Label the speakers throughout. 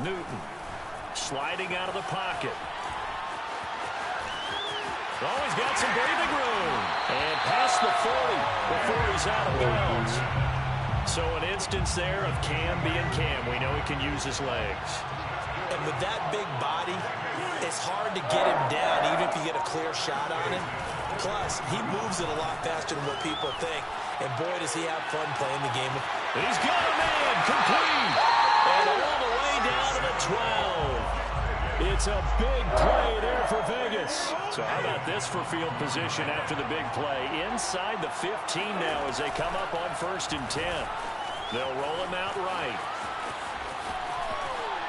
Speaker 1: Newton sliding out of the pocket. Oh, he's got some breathing room. And past the 40 before he's out of bounds. So an instance there of Cam being Cam. We know he can use his legs.
Speaker 2: And with that big body, it's hard to get him down, even if you get a clear shot on him. Plus, he moves it a lot faster than what people think. And boy, does he have fun playing the game.
Speaker 1: He's got a man, complete. And all the way down to the 12. It's a big play there for Vegas. So how about this for field position after the big play? Inside the 15 now as they come up on 1st and 10. They'll roll him out right.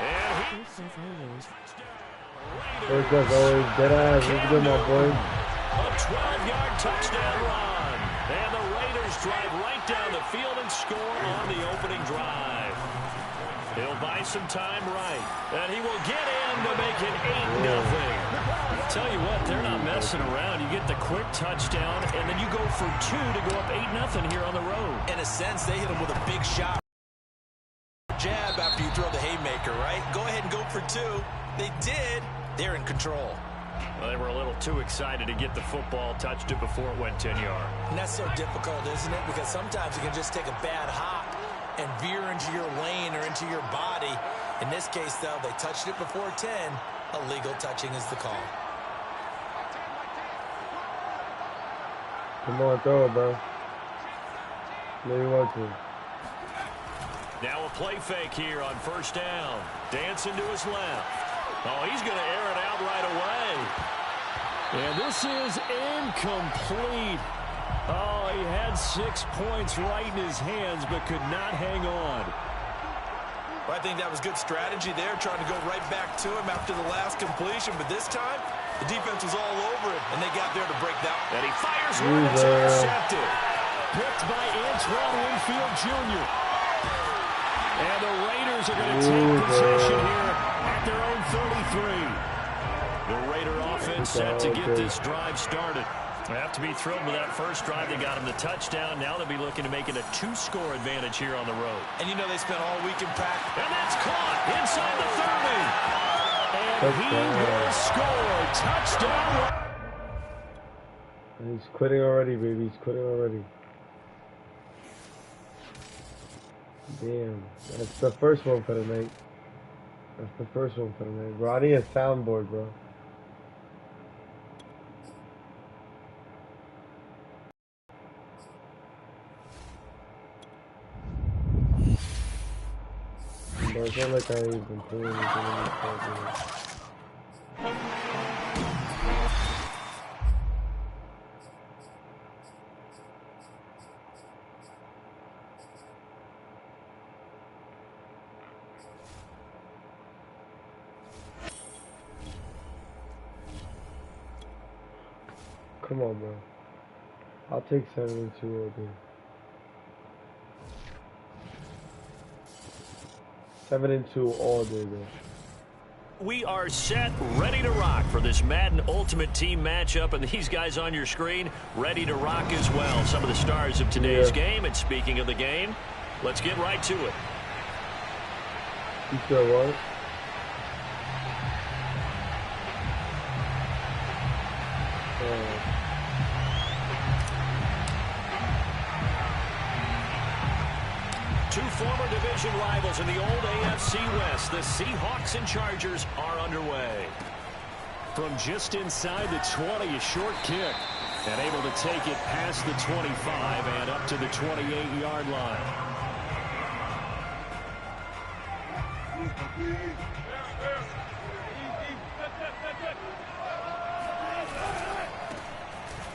Speaker 1: And he...
Speaker 3: First up, always dead ass. Let's go, my boy.
Speaker 1: A 12-yard touchdown run. And the Raiders drive right down the field and score on the opening drive. He'll buy some time right. And he will get in to make it 8-0. Tell you what, they're not messing around. You get the quick touchdown, and then you go for 2 to go up 8-0 here on the road.
Speaker 2: In a sense, they hit him with a big shot. Jab after you throw the haymaker, right? Go ahead and go for 2. They did. They're in control.
Speaker 1: Well, they were a little too excited to get the football, touched it before it went 10 yards.
Speaker 2: And that's so difficult, isn't it? Because sometimes you can just take a bad hop and veer into your lane or into your body. In this case, though, they touched it before 10. Illegal touching is the call.
Speaker 3: Come on, throw it, bro. Maybe want to.
Speaker 1: Now a play fake here on 1st down. Dancing to his left. Oh, he's going to air it out right away. And this is incomplete. Oh, he had 6 points right in his hands, but could not hang on.
Speaker 2: Well, I think that was good strategy there, trying to go right back to him after the last completion. But this time, the defense was all over it, and they got there to break that.
Speaker 1: And he fires one. It's intercepted. Picked by Antoine Winfield Jr. And the Raiders are going to take possession here at their own 33. The Raider offense set to get this drive started. They have to be thrilled with that first drive. They got him the touchdown. Now they'll be looking to make it a 2-score advantage here on the road.
Speaker 2: And you know they spent all week in practice.
Speaker 1: And that's caught inside the 30. And he will score. Touchdown.
Speaker 3: He's quitting already, baby. He's quitting already. Damn. That's the first one for the night. That's the first one for the night. Bro, I need a soundboard, bro. Bro, it's not like I ain't been playing anything in this part, Come on, bro. I'll take 7 and 2 all day. 7 and 2 all day, bro.
Speaker 1: We are set, ready to rock for this Madden Ultimate Team matchup, and these guys on your screen ready to rock as well. Some of the stars of today's game, and speaking of the game, let's get right to it.
Speaker 3: You sure what?
Speaker 1: Two former division rivals in the old AFC West. The Seahawks and Chargers are underway. From just inside the 20, a short kick. And able to take it past the 25 and up to the 28-yard line.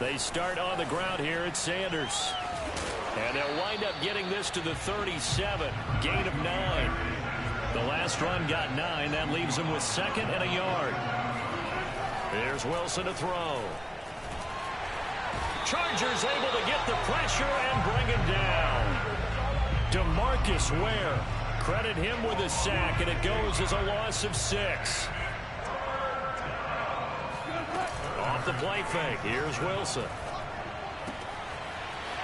Speaker 1: They start on the ground here at Sanders. And they'll wind up getting this to the 37. Gain of 9. The last run got 9. That leaves them with 2nd and a yard. Here's Wilson to throw. Chargers able to get the pressure and bring him down. DeMarcus Ware. Credit him with a sack, and it goes as a loss of 6. Off the play fake. Here's Wilson.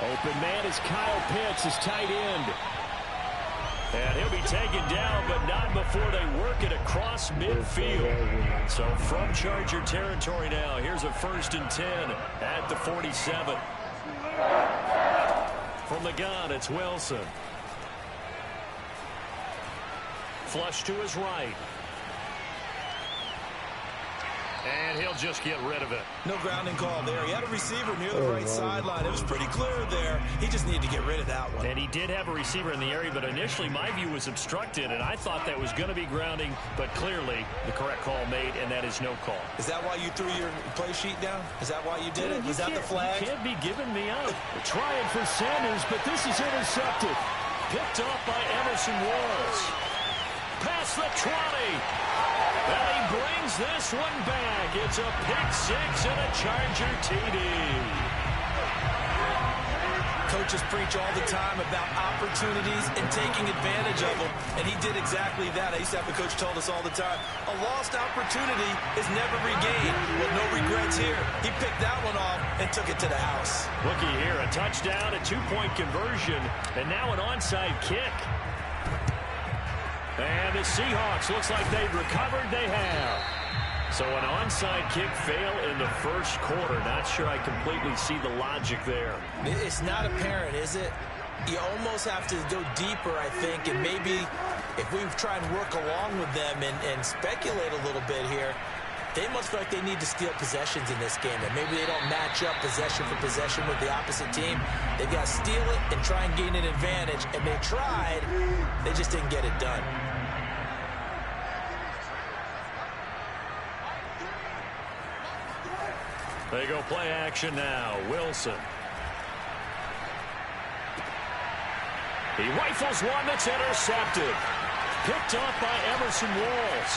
Speaker 1: Open man is Kyle Pitts, his tight end. And he'll be taken down, but not before they work it across midfield. So from Charger territory now, here's a 1st and 10 at the 47. From the gun, it's Wilson. Flush to his right. And he'll just get rid of it.
Speaker 2: No grounding call there. He had a receiver near the right sideline. It was pretty clear there. He just needed to get rid of that one.
Speaker 1: And he did have a receiver in the area, but initially my view was obstructed, and I thought that was going to be grounding, but clearly the correct call made, and that is no call.
Speaker 2: Is that why you threw your play sheet down? Is that why you did it? Was that the flag?
Speaker 1: You can't be giving me up. Trying for Sanders, but this is intercepted. Picked off by Emerson Walls. Past the 20. And he brings this one back. It's a pick 6 and a Charger TD.
Speaker 2: Coaches preach all the time about opportunities and taking advantage of them, and he did exactly that. I used to have a coach told us all the time, a lost opportunity is never regained. Well, no regrets here. He picked that one off and took it to the house.
Speaker 1: Looky here, a touchdown, a 2-point conversion, and now an onside kick. And the Seahawks, looks like they've recovered. They have. So an onside kick fail in the first quarter. Not sure I completely see the logic there.
Speaker 2: It's not apparent, is it? You almost have to go deeper, I think, and maybe if we try and work along with them and speculate a little bit here, they must feel like they need to steal possessions in this game, and maybe they don't match up possession for possession with the opposite team. They've got to steal it and try and gain an advantage, and they tried. They just didn't get it done.
Speaker 1: They go play action now. Wilson. He rifles one that's intercepted. Picked off by Emerson Walls.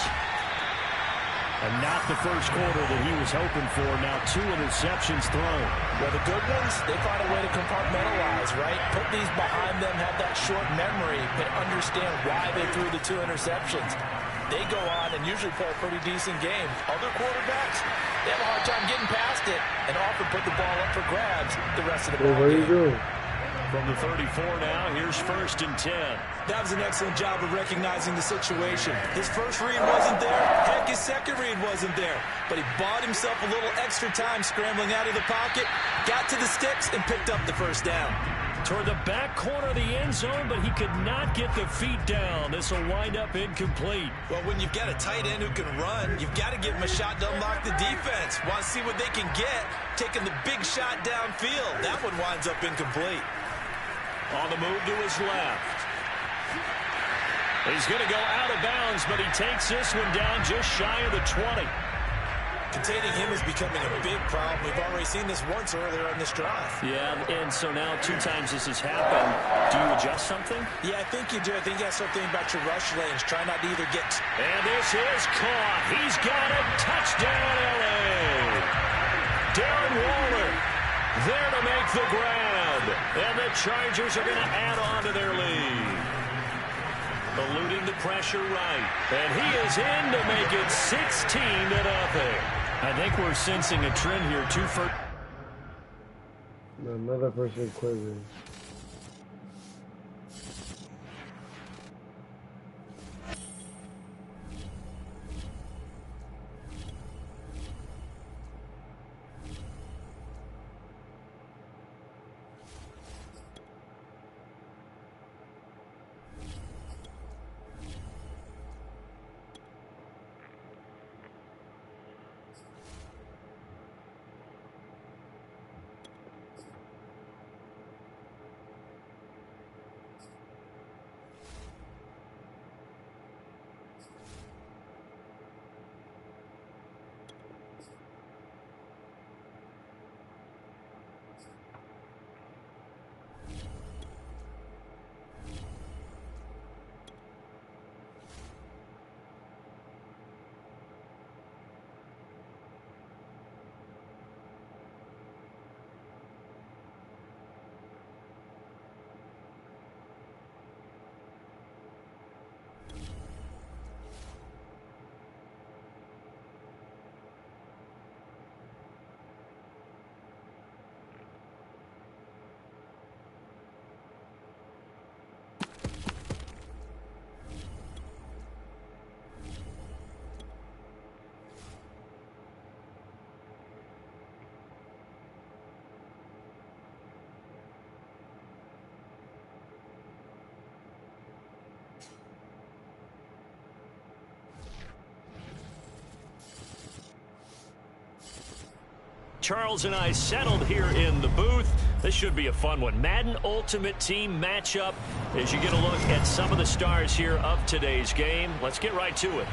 Speaker 1: And not the first quarter that he was hoping for. Now 2 interceptions thrown.
Speaker 2: Well, the good ones, they find a way to compartmentalize, right? Put these behind them, have that short memory, but understand why they threw the 2 interceptions. They go on and usually play a pretty decent game. Other quarterbacks, they have a hard time getting past it and often put the ball up for grabs the rest of the ball game.
Speaker 1: From the 34 now, here's 1st and 10.
Speaker 2: That was an excellent job of recognizing the situation. His first read wasn't there. Heck, his second read wasn't there. But he bought himself a little extra time scrambling out of the pocket, got to the sticks, and picked up the first down.
Speaker 1: Toward the back corner of the end zone, but he could not get the feet down. This will wind up incomplete.
Speaker 2: Well, when you've got a tight end who can run, you've got to give him a shot to unlock the defense. Want to see what they can get, taking the big shot downfield. That one winds up incomplete.
Speaker 1: On the move to his left. He's going to go out of bounds, but he takes this one down just shy of the 20.
Speaker 2: Containing him is becoming a big problem. We've already seen this once earlier on this drive.
Speaker 1: Yeah, and so now 2 times this has happened. Do you adjust something?
Speaker 2: Yeah, I think you do. I think you have something about your rush lanes. Try not to either get...
Speaker 1: And this is caught. He's got a touchdown, L.A. Darren Waller there to make the grab. And the Chargers are going to add on to their lead. Eluding the pressure right. And he is in to make it 16-0. I think we're sensing a trend here. 2 for...
Speaker 3: Another person quivering.
Speaker 1: Charles and I settled here in the booth. This should be a fun one. Madden Ultimate Team matchup as you get a look at some of the stars here of today's game. Let's get right to it.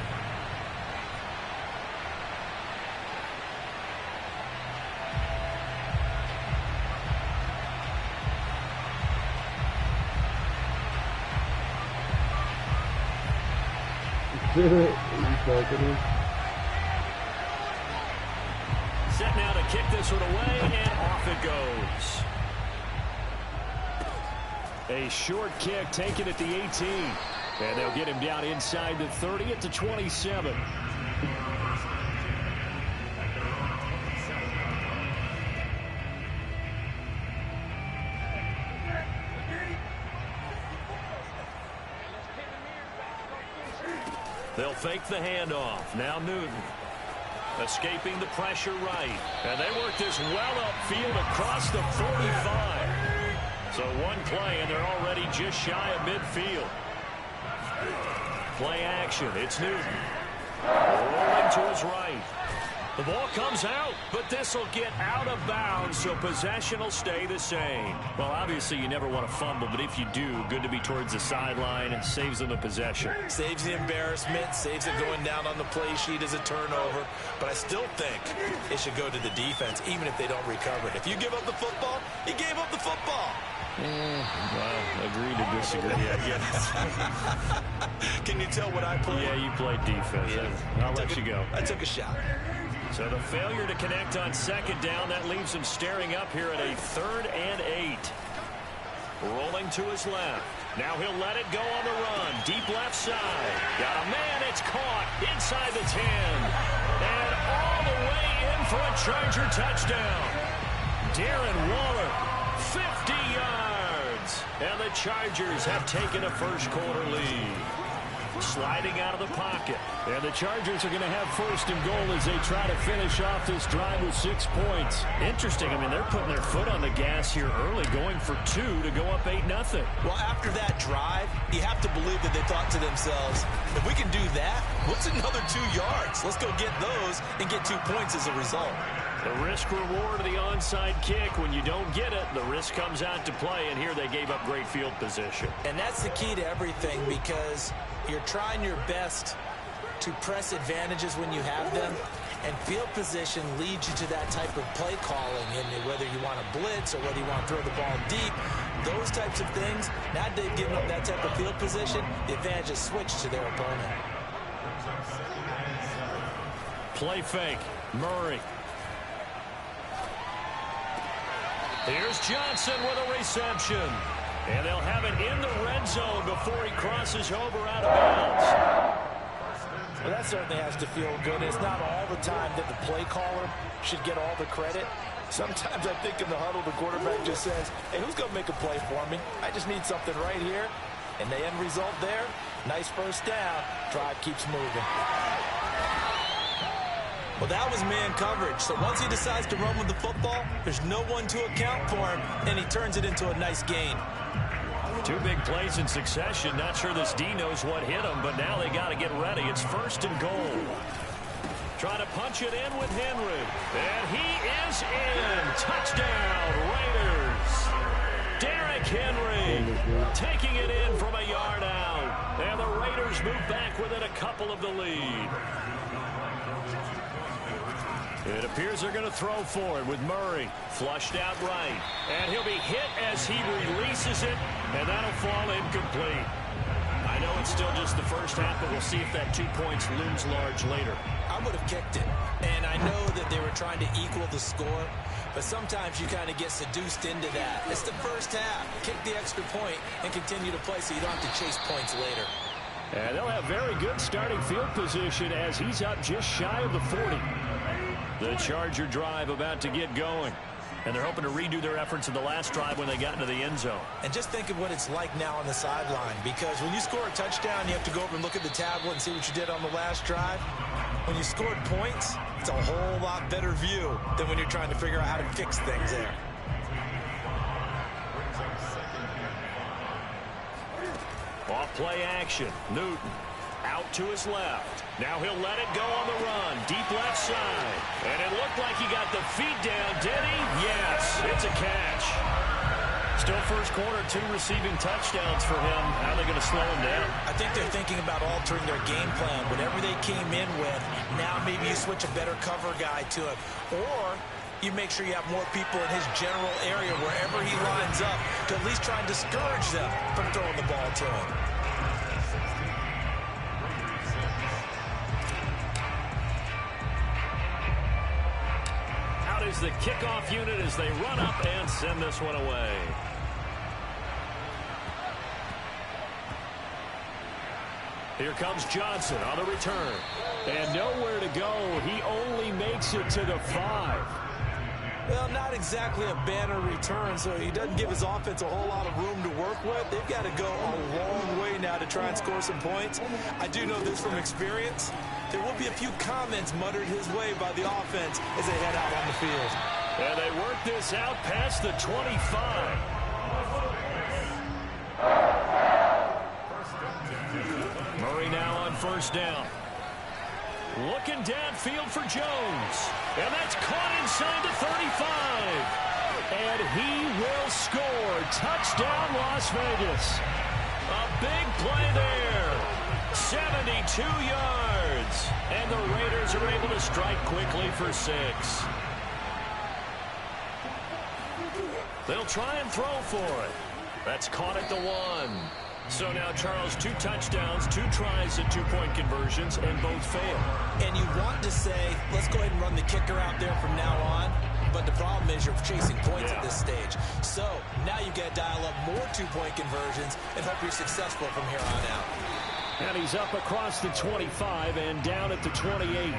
Speaker 1: Set now to kick this one away, and off it goes. A short kick taken at the 18. And they'll get him down inside the 30 at the 27. They'll fake the handoff. Now Newton. Escaping the pressure right. And they work this well upfield across the 45. So one play, and they're already just shy of midfield. Play action. It's Newton. Rolling to his right. The ball comes out, but this will get out of bounds, so possession will stay the same. Well, obviously, you never want to fumble, but if you do, good to be towards the sideline. It saves them the possession.
Speaker 2: Saves the embarrassment, saves it going down on the play sheet as a turnover. But I still think it should go to the defense, even if they don't recover it. If you give up the football, you gave up the football.
Speaker 1: Well, agree to disagree, I guess.
Speaker 2: Can you tell what I played?
Speaker 1: Yeah, you played defense. Yeah. I'll let you go.
Speaker 2: I took a shot.
Speaker 1: So the failure to connect on second down, that leaves him staring up here at a 3rd and 8. Rolling to his left. Now he'll let it go on the run. Deep left side. Got a man. It's caught inside the 10. And all the way in for a Charger touchdown. Darren Waller, 50 yards. And the Chargers have taken a first-quarter lead. Sliding out of the pocket. And the Chargers are going to have 1st and goal as they try to finish off this drive with 6 points. Interesting. I mean, they're putting their foot on the gas here early, going for 2 to go up 8-0.
Speaker 2: Well, after that drive, you have to believe that they thought to themselves, if we can do that, what's another 2 yards? Let's go get those and get 2 points as a result.
Speaker 1: The risk reward of the onside kick. When you don't get it, the risk comes out to play, and here they gave up great field position.
Speaker 2: And that's the key to everything, because you're trying your best to press advantages when you have them, and field position leads you to that type of play calling, and whether you want to blitz or whether you want to throw the ball deep, those types of things. Now they've given up that type of field position, the advantage is switched to their opponent.
Speaker 1: Play fake. Murray. Here's Johnson with a reception. And they'll have it in the red zone before he crosses over out of bounds.
Speaker 2: Well, that certainly has to feel good. It's not all the time that the play caller should get all the credit. Sometimes I think in the huddle, the quarterback just says, hey, who's going to make a play for me? I just need something right here. And the end result there, nice first down. Drive keeps moving. Well, that was man coverage. So once he decides to run with the football, there's no one to account for him, and he turns it into a nice gain.
Speaker 1: 2 big plays in succession. Not sure this D knows what hit him, but now they got to get ready. It's 1st and goal. Trying to punch it in with Henry. And he is in. Touchdown, Raiders. Derrick Henry taking it in from a yard out. And the Raiders move back within a couple of the lead. It appears they're going to throw for it with Murray. Flushed out right. And he'll be hit as he releases it, and that'll fall incomplete. I know it's still just the first half, but we'll see if that 2 points looms large later.
Speaker 2: I would have kicked it. And I know that they were trying to equal the score, but sometimes you kind of get seduced into that. It's the first half. Kick the extra point and continue to play so you don't have to chase points later.
Speaker 1: And they'll have very good starting field position as he's up just shy of the 40. The Charger drive about to get going. And they're hoping to redo their efforts in the last drive when they got into the end zone.
Speaker 2: And just think of what it's like now on the sideline, because when you score a touchdown, you have to go over and look at the tablet and see what you did on the last drive. When you scored points, it's a whole lot better view than when you're trying to figure out how to fix things there.
Speaker 1: Off play action. Newton out Out to his left. Now he'll let it go on the run. Deep left side. And it looked like he got the feet down, did he? Yes, it's a catch. Still first quarter, 2 receiving touchdowns for him. How are they going to slow him down?
Speaker 2: I think they're thinking about altering their game plan. Whatever they came in with, now maybe you switch a better cover guy to him. Or you make sure you have more people in his general area wherever he lines up to at least try and discourage them from throwing the ball to him.
Speaker 1: Out is the kickoff unit as they run up and send this one away. Here comes Johnson on the return. And nowhere to go. He only makes it to the 5.
Speaker 2: Well, not exactly a banner return, so he doesn't give his offense a whole lot of room to work with. They've got to go a long way now to try and score some points. I do know this from experience. There will be a few comments muttered his way by the offense as they head out on the field.
Speaker 1: And they work this out past the 25. Murray now on first down. Looking downfield for Jones. And that's caught inside the 35. And he will score. Touchdown, Las Vegas. A big play there. 72 yards. And the Raiders are able to strike quickly for 6. They'll try and throw for it. That's caught at the 1. So now, Charles, 2 touchdowns, 2 tries at 2-point conversions, and both fail.
Speaker 2: And you want to say, let's go ahead and run the kicker out there from now on. But the problem is you're chasing points at this stage. So now you've got to dial up more 2-point conversions and hope you're successful from here on out.
Speaker 1: And he's up across the 25 and down at the 28.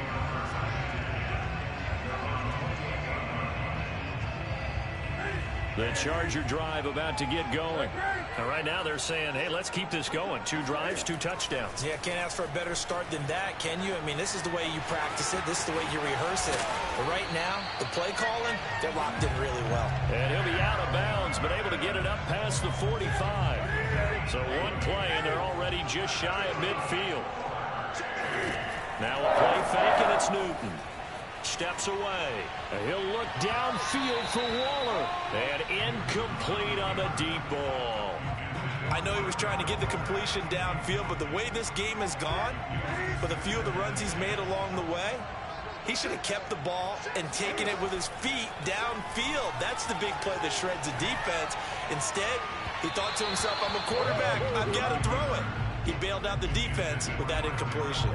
Speaker 1: The Charger drive about to get going. And right now they're saying, hey, let's keep this going. 2 drives, 2 touchdowns.
Speaker 2: Yeah, can't ask for a better start than that, can you? I mean, this is the way you practice it. This is the way you rehearse it. But right now, the play calling, they're locked in really well.
Speaker 1: And he'll be out of bounds, but able to get it up past the 45. So 1 play, and they're already just shy of midfield. Now a play fake, and it's Newton. Steps away. He'll look downfield for Waller. And incomplete on the deep ball.
Speaker 2: I know he was trying to get the completion downfield, but the way this game has gone, with a few of the runs he's made along the way, he should have kept the ball and taken it with his feet downfield. That's the big play that shreds the defense. Instead, he thought to himself, I'm a quarterback. I've got to throw it. He bailed out the defense with that incompletion.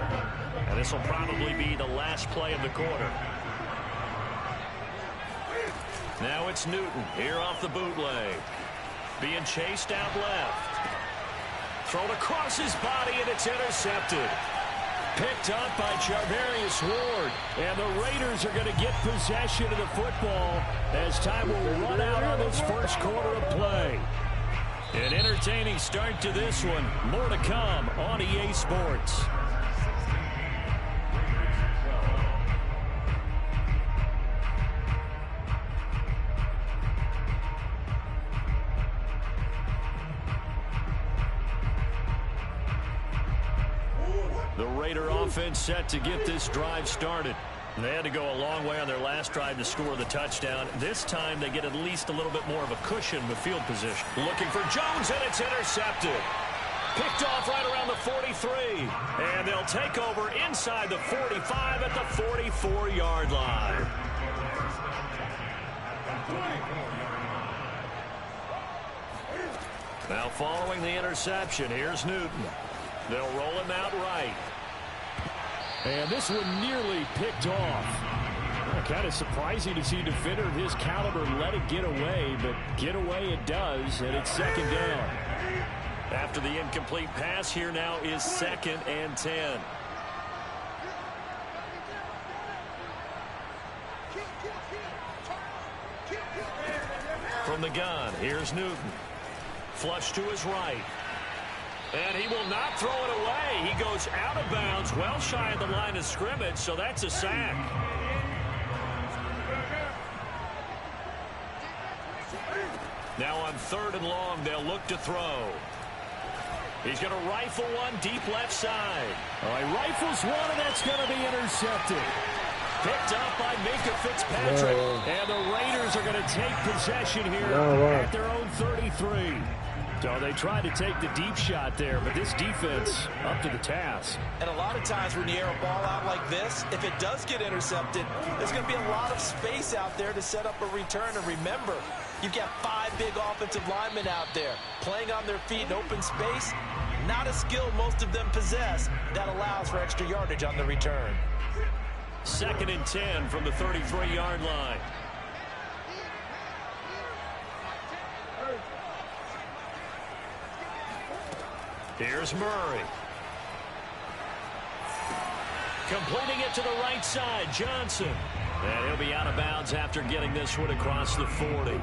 Speaker 1: And this will probably be the last play of the quarter. Now it's Newton here off the bootleg. Being chased out left. Thrown across his body, and it's intercepted. Picked up by Charvarius Ward. And the Raiders are going to get possession of the football as time will run out on this first quarter of play. An entertaining start to this one. More to come on EA Sports. The Raider offense set to get this drive started. They had to go a long way on their last drive to score the touchdown. This time they get at least a little bit more of a cushion with field position. Looking for Jones, and it's intercepted. Picked off right around the 43. And they'll take over inside the 45 at the 44-yard line. Now following the interception, here's Newton. They'll roll him out right. And this one nearly picked off. Kind of surprising to see a defender of his caliber let it get away, but get away it does, and it's second down. After the incomplete pass, here now is 2nd and 10. From the gun, here's Newton. Flush to his right. And he will not throw it away. He goes out of bounds, well shy of the line of scrimmage, so that's a sack. Now on 3rd and long, they'll look to throw. He's going to rifle one deep left side. Oh, he rifles one, and that's going to be intercepted. Picked up by Minka Fitzpatrick. And the Raiders are going to take possession here at their own 33. So they tried to take the deep shot there, but this defense up to the task.
Speaker 2: And a lot of times when you air a ball out like this, if it does get intercepted, there's going to be a lot of space out there to set up a return. And remember, you've got 5 big offensive linemen out there playing on their feet in open space. Not a skill most of them possess that allows for extra yardage on the return.
Speaker 1: 2nd and 10 from the 33-yard line. Here's Murray. Completing it to the right side, Johnson. And he'll be out of bounds after getting this one across the 40.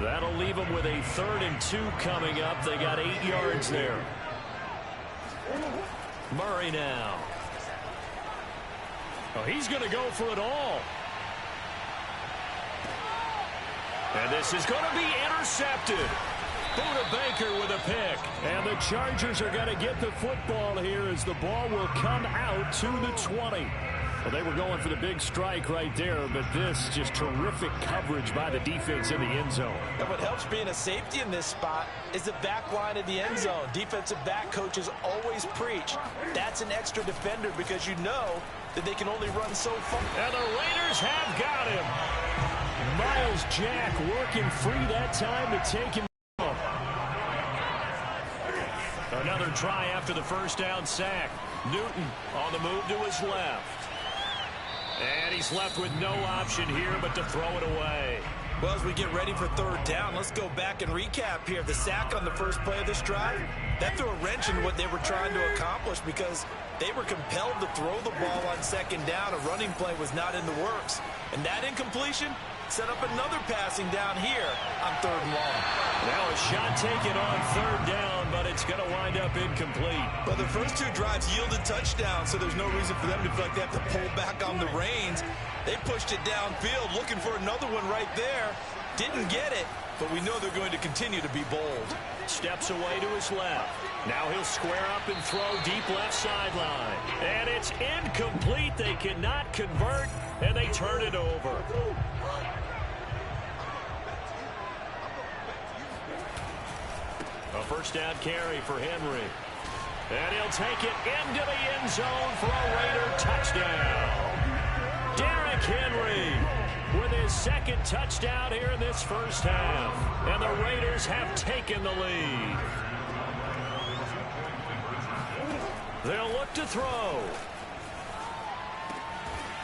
Speaker 1: That'll leave them with a 3rd and 2 coming up. They got 8 yards there. Murray now. Oh, he's going to go for it all. And this is going to be intercepted. Buda Baker with a pick. And the Chargers are going to get the football here as the ball will come out to the 20. Well, they were going for the big strike right there, but this just terrific coverage by the defense in the end zone.
Speaker 2: And what helps being a safety in this spot is the back line of the end zone. Defensive back coaches always preach. That's an extra defender because you know that they can only run so far.
Speaker 1: And the Raiders have got him. Miles Jack working free that time to take him. Another try after the first down sack. Newton on the move to his left. And he's left with no option here but to throw it away.
Speaker 2: Well, as we get ready for 3rd down, let's go back and recap here. The sack on the first play of this drive, that threw a wrench in what they were trying to accomplish because they were compelled to throw the ball on 2nd down. A running play was not in the works. And that incompletion set up another passing down here on 3rd and long.
Speaker 1: Now a shot taken on 3rd down, but it's going to wind up incomplete.
Speaker 2: But the first 2 drives yielded touchdowns, so there's no reason for them to feel like they have to pull back on the reins. They pushed it downfield, looking for another one right there. Didn't get it, but we know they're going to continue to be bold.
Speaker 1: Steps away to his left. Now he'll square up and throw deep left sideline. And it's incomplete. They cannot convert, and they turn it over. A first down carry for Henry. And he'll take it into the end zone for a Raider touchdown. Derrick Henry with his 2nd touchdown here in this first half. And the Raiders have taken the lead. They'll look to throw.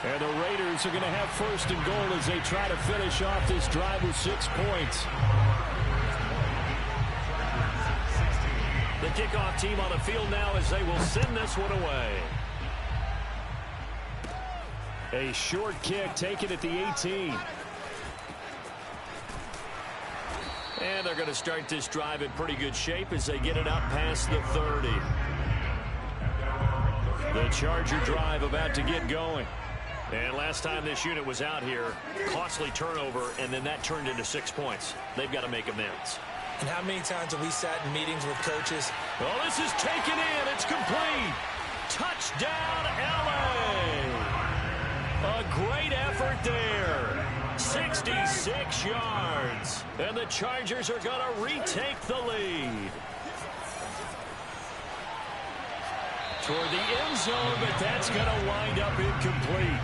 Speaker 1: And the Raiders are going to have 1st and goal as they try to finish off this drive with 6 points. The kickoff team on the field now as they will send this one away. A short kick taken at the 18. And they're going to start this drive in pretty good shape as they get it up past the 30. The Charger drive about to get going. And last time this unit was out here, costly turnover, and then that turned into 6 points. They've got to make amends.
Speaker 2: And how many times have we sat in meetings with coaches?
Speaker 1: Well, this is taken in. It's complete. Touchdown, L.A. A great effort there. 66 yards. And the Chargers are going to retake the lead. Toward the end zone, but that's going to wind up incomplete.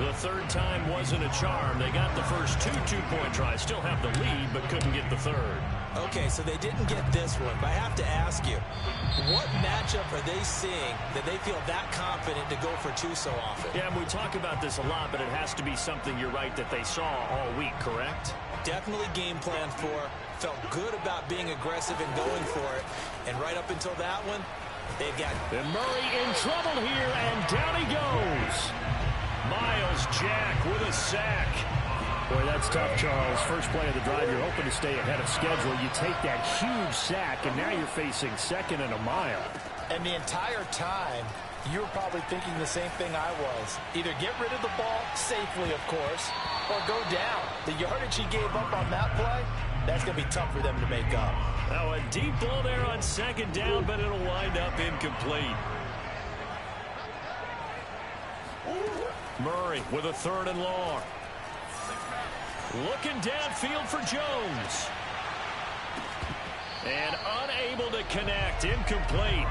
Speaker 1: The 3rd time wasn't a charm. They got the first 2 two-point tries. Still have the lead, but couldn't get the 3rd.
Speaker 2: Okay, so they didn't get this one, but I have to ask you, what matchup are they seeing that they feel that confident to go for 2 so often?
Speaker 1: Yeah, we talk about this a lot, but it has to be something, you're right, that they saw all week, correct?
Speaker 2: Definitely game plan for, felt good about being aggressive and going for it, and right up until that one, they've got...
Speaker 1: And Murray in trouble here, and down he goes. Miles Jack with a sack. Boy, that's tough, Charles. First play of the drive, you're hoping to stay ahead of schedule. You take that huge sack, and now you're facing 2nd and a mile.
Speaker 2: And the entire time, you were probably thinking the same thing I was. Either get rid of the ball, safely, of course, or go down. The yardage he gave up on that play, that's going to be tough for them to make up.
Speaker 1: Now a deep ball there on second down, but it'll wind up incomplete. Murray with a 3rd and long. Looking downfield for Jones. And unable to connect. Incomplete.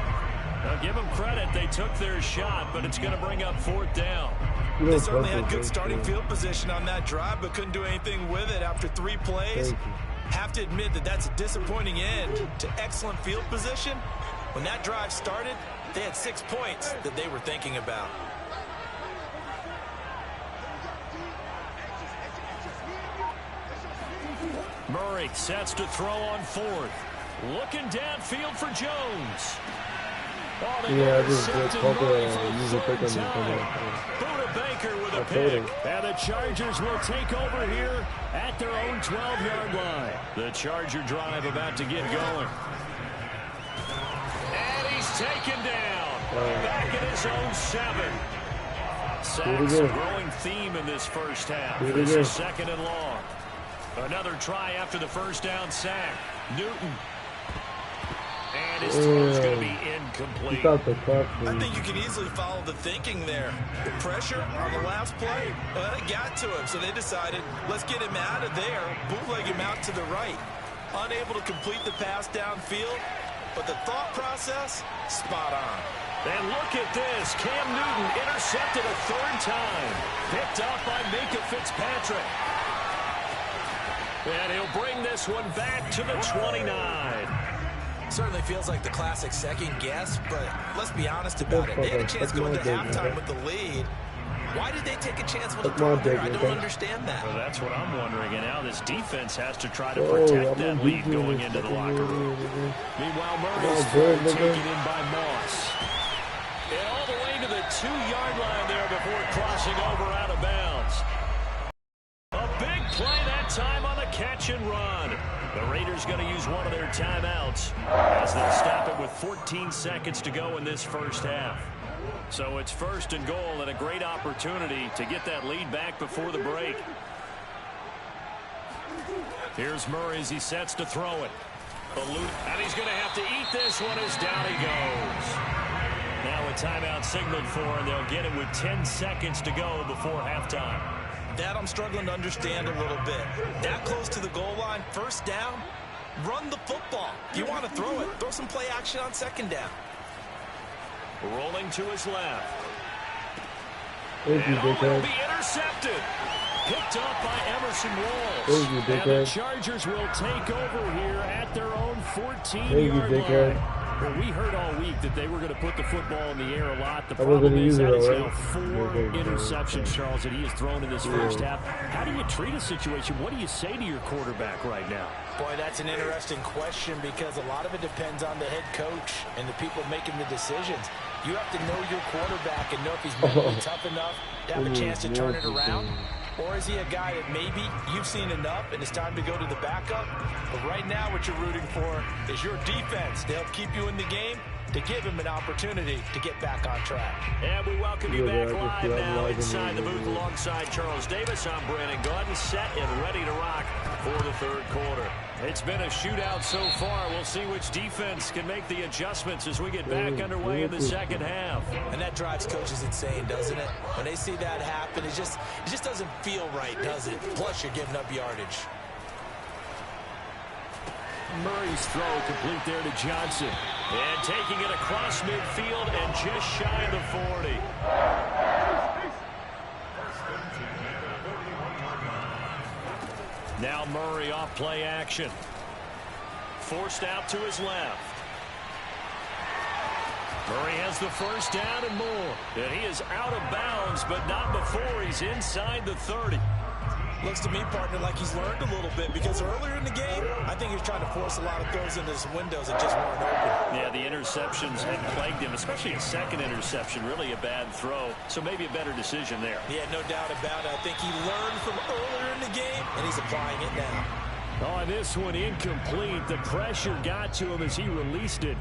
Speaker 1: Now give them credit. They took their shot, but it's going to bring up 4th down.
Speaker 2: They certainly had good starting field position on that drive, but couldn't do anything with it after 3 plays. Have to admit that that's a disappointing end to excellent field position. When that drive started, they had 6 points that they were thinking about.
Speaker 1: Murray sets to throw on 4th. Looking downfield for Jones. Oh,
Speaker 3: yeah, I just use a pick on
Speaker 1: Buda Baker with a pick. And the Chargers will take over here at their own 12-yard line. The Charger drive about to get going. And he's taken down. Back at his own 7. Sacks a growing theme in this first half. This is 2nd and long. Another try after the first down sack. Newton. And his throw's going to be incomplete.
Speaker 2: I think you can easily follow the thinking there. The pressure on the last play, well, it got to him, so they decided, let's get him out of there, bootleg him out to the right. Unable to complete the pass downfield, but the thought process, spot on.
Speaker 1: And look at this. Cam Newton intercepted a 3rd time. Picked up by Minka Fitzpatrick. And he'll bring this one back to the 29.
Speaker 2: Certainly feels like the classic second guess, but let's be honest about it. They had a chance going to halftime with the lead. Why did they take a chance with a throw there? I don't understand that.
Speaker 1: Well, that's what I'm wondering. And now this defense has to try to protect that lead going into the locker room. Meanwhile, Murray's throw taken in by Moss. And all the way to the 2-yard line there before crossing over out of bounds. A big play that time on the catch and run. The Raiders going to use one of their timeouts as they'll stop it with 14 seconds to go in this first half. So it's 1st and goal and a great opportunity to get that lead back before the break. Here's Murray as he sets to throw it. And he's going to have to eat this one as down he goes. Now a timeout signaled for, and they'll get it with 10 seconds to go before halftime.
Speaker 2: That I'm struggling to understand a little bit. That close to the goal line, 1st down, run the football. If you want to throw it, throw some play action on 2nd down.
Speaker 1: Rolling to his left.
Speaker 3: Thank you,
Speaker 1: will be intercepted. Picked up by Emerson Walls. And the Chargers will take over here at their own 14-yard line. Well, we heard all week that they were going to put the football in the air a lot. The problem is that it's now 4 interceptions, Charles, that he has thrown in this first half. How do you treat a situation? What do you say to your quarterback right now?
Speaker 2: Boy, that's an interesting question because a lot of it depends on the head coach and the people making the decisions. You have to know your quarterback and know if he's mentally tough enough to have a chance to turn it around. Or is he a guy that maybe you've seen enough and it's time to go to the backup? But right now what you're rooting for is your defense to help keep you in the game, to give him an opportunity to get back on track.
Speaker 1: And we welcome you back live now inside the booth alongside Charles Davis. I'm Brandon Gaudin, set and ready to rock for the 3rd quarter. It's been a shootout so far. We'll see which defense can make the adjustments as we get back underway in the 2nd half.
Speaker 2: And that drives coaches insane, doesn't it? When they see that happen, it just doesn't feel right, does it? Plus, you're giving up yardage.
Speaker 1: Murray's throw complete there to Johnson. And taking it across midfield and just shy of the 40. Now Murray off play action. Forced out to his left. Murray has the 1st down and more. And he is out of bounds, but not before he's inside the 30.
Speaker 2: Looks to me, partner, like he's learned a little bit because earlier in the game, I think he was trying to force a lot of throws into some windows that just weren't open.
Speaker 1: Yeah, the interceptions had plagued him, especially a 2nd interception, really a bad throw. So maybe a better decision there.
Speaker 2: Yeah, no doubt about it. I think he learned from earlier in the game, and he's applying it now.
Speaker 1: Oh, this one incomplete. The pressure got to him as he released it.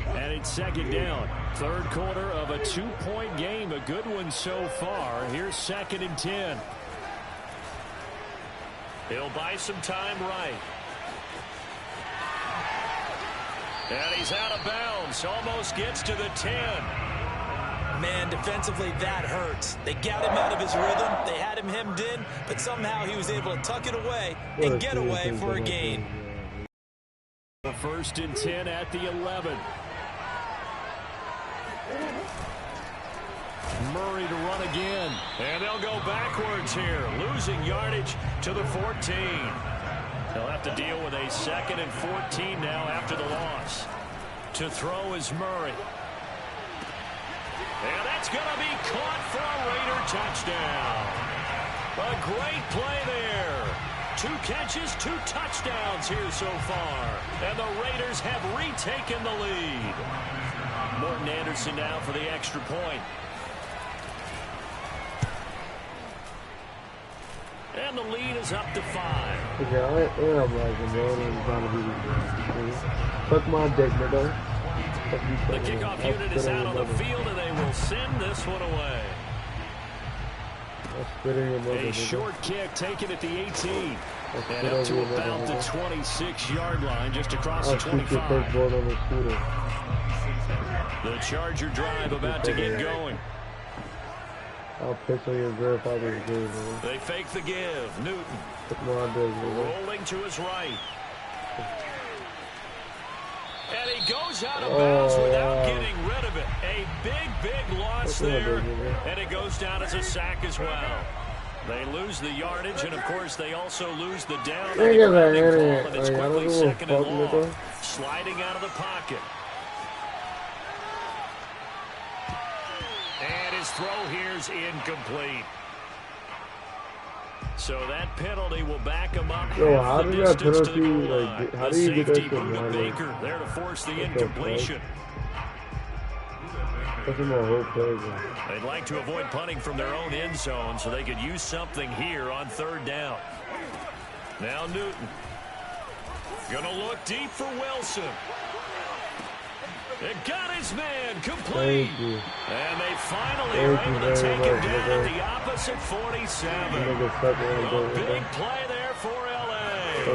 Speaker 1: And it's 2nd down. 3rd quarter of a 2-point game. A good one so far. Here's 2nd and 10. He'll buy some time right. And he's out of bounds. Almost gets to the 10.
Speaker 2: Man, defensively, that hurts. They got him out of his rhythm. They had him hemmed in, but somehow he was able to tuck it away and get away for a gain.
Speaker 1: The 1st and 10 at the 11. Murray to run again. And they'll go backwards here, losing yardage to the 14. They'll have to deal with a 2nd and 14 now after the loss. To throw is Murray. And that's going to be caught for a Raider touchdown. A great play there. 2 catches, 2 touchdowns here so far. And the Raiders have retaken the lead. Morton Anderson now for the extra point. And the lead is up to 5.
Speaker 3: Okay, I am like, bro. I'm trying to be this. Fuck my dick, nigga.
Speaker 1: The kickoff unit is out on the field, and they will send this one away. A short kick taken at the 18. And up to about the 26-yard line, just across the 25. The Charger drive about to get going.
Speaker 3: I'll piss on your grandfather's game, man.
Speaker 1: They fake the give. Newton rolling to his right. And he goes out of bounds without getting rid of it. A big loss there. And it goes down as a sack as well. They lose the yardage, and of course they also lose the down. And it's quickly 2nd and long. Sliding out of the pocket. And his throw here's incomplete. So that penalty will back him up half the distance to the goal line.
Speaker 3: How do you get that
Speaker 1: Buda Baker there to force the incompletion. They'd like to avoid punting from their own end zone so they could use something here on 3rd down. Now Newton. Gonna look deep for Wilson. It got his man complete. And they finally are able to take him down at the opposite 47. A big play there for L.A.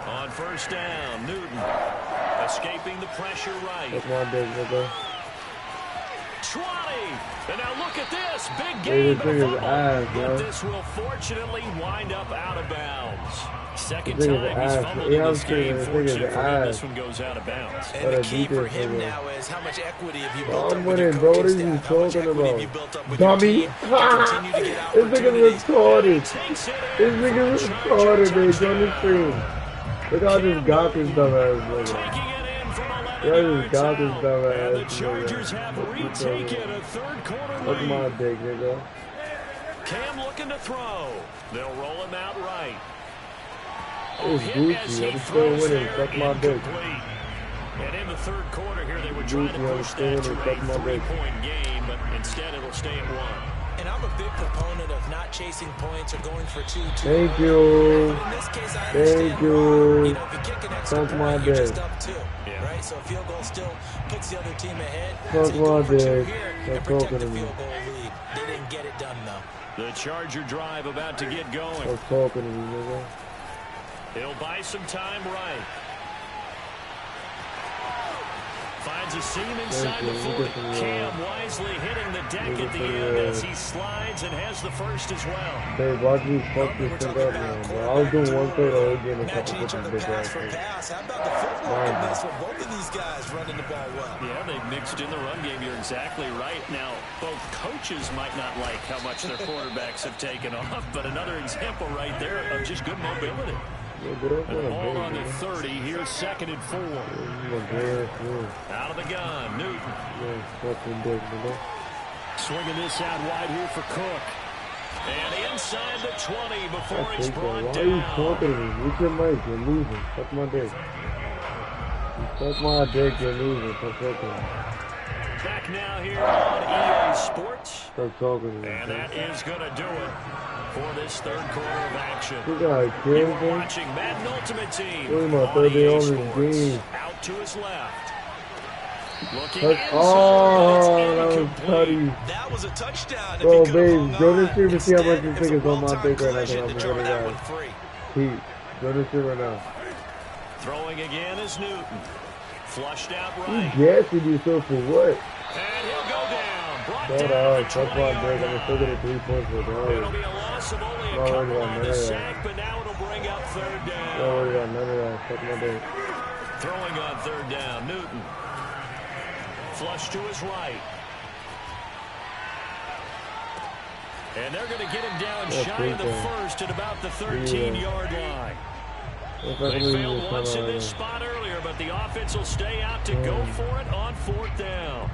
Speaker 1: On 1st down, Newton escaping the pressure right. 20. And now look at this. Big game of football. But this will fortunately wind up out of bounds. 2nd time he's fumbled in this game. Fortunate for him, this one goes out of bounds.
Speaker 2: And the key for him now is how much equity have you built up
Speaker 3: I'm
Speaker 2: with your
Speaker 3: winning, bro. What are
Speaker 2: coaching
Speaker 3: you
Speaker 2: staff? How much
Speaker 3: talking
Speaker 2: equity have
Speaker 3: about?
Speaker 2: you built up with
Speaker 3: Dummy.
Speaker 2: your team to continue to get
Speaker 3: This nigga's
Speaker 2: opportunities?
Speaker 3: retarded. This nigga's retarded, dude. Join the stream. Look how I just got this dumbass nigga. Yeah, just got this dumbass.
Speaker 1: And the Chargers have retaken a 3rd quarter lead.
Speaker 3: Look at my dick, nigga.
Speaker 1: Cam looking to throw. They'll roll him out right.
Speaker 3: It's Gucci. I'm still winning. Suck my dick.
Speaker 1: And in the 3rd quarter here, they were trying to push that to a 3-point game, but instead it'll stay at 1.
Speaker 2: And I'm a big proponent of not chasing points or going for 2.
Speaker 3: Thank you.
Speaker 2: But in this case, I
Speaker 3: Thank you.
Speaker 2: You know, if you kick an extra point, you're just up 2. Right? So a field goal still puts the other team ahead.
Speaker 3: Fuck
Speaker 2: So you go
Speaker 3: my
Speaker 2: for 2
Speaker 3: dick.
Speaker 2: here and
Speaker 3: That's
Speaker 2: protect
Speaker 3: talking
Speaker 2: the
Speaker 3: to me.
Speaker 2: field goal lead. They didn't get it done, though.
Speaker 1: The Charger drive about to get going.
Speaker 3: Stop talking to me, nigga.
Speaker 1: He'll buy some time right. Finds a seam inside the 40. Cam wisely hitting the deck at the end as he slides and has the first as well.
Speaker 3: Dave, watch me fuck this thing up, man. Bro, I was doing one play the whole game and a couple
Speaker 2: Matching each
Speaker 3: fucking
Speaker 2: other
Speaker 3: big
Speaker 2: pass
Speaker 3: ass
Speaker 2: for
Speaker 3: things.
Speaker 2: pass. How about the footwork in this with both of these guys running the ball well?
Speaker 1: Yeah, they've mixed in the run game. You're exactly right. Now, both coaches might not like how much their quarterbacks have taken off, but another example right there of just good mobility. And ball on the 30. Here's 2nd and 4. Out of the gun, Newton. Swinging this out wide here for Cook. And inside the 20 before he's brought down.
Speaker 3: Why are you talking to me? Mute your mic. You're losing. Suck my dick. You suck my dick. You're losing. Stop talking to me.
Speaker 1: Back now here on EA Sports.
Speaker 3: Stop talking to me.
Speaker 1: And that is going to do it for this 3rd quarter of action.
Speaker 3: You got
Speaker 1: You're watching Madden Ultimate Team
Speaker 3: really my
Speaker 1: on
Speaker 3: third day
Speaker 1: EA
Speaker 3: on
Speaker 1: Sports.
Speaker 3: this game.
Speaker 1: Out to his left. Looking
Speaker 3: That was putty.
Speaker 2: That was a touchdown.
Speaker 3: Bro, babe, go to the stream and see how much you think is on my dick right now. I'm going to die. Pete, go to the stream right now.
Speaker 1: Throwing again is Newton. Flushed out
Speaker 3: You
Speaker 1: right.
Speaker 3: gassing yourself for what?
Speaker 1: And he'll go down. Brought
Speaker 3: Shut
Speaker 1: down
Speaker 3: up.
Speaker 1: at the
Speaker 3: That's why I'm
Speaker 1: 20-yard
Speaker 3: still
Speaker 1: line.
Speaker 3: get 3 points for
Speaker 1: It'll
Speaker 3: dollars.
Speaker 1: be a loss of only a
Speaker 3: Not worried
Speaker 1: couple
Speaker 3: about
Speaker 1: on
Speaker 3: none
Speaker 1: the
Speaker 3: of that.
Speaker 1: sack, but now it'll bring up third
Speaker 3: Don't
Speaker 1: down.
Speaker 3: worry about none of that. Fuck my day.
Speaker 1: Throwing on third down, Newton. Flush to his right. And they're going to get him down shy of the first at about the 13-yard line. They failed once in this spot earlier, but the offense will stay out to go for it on fourth down.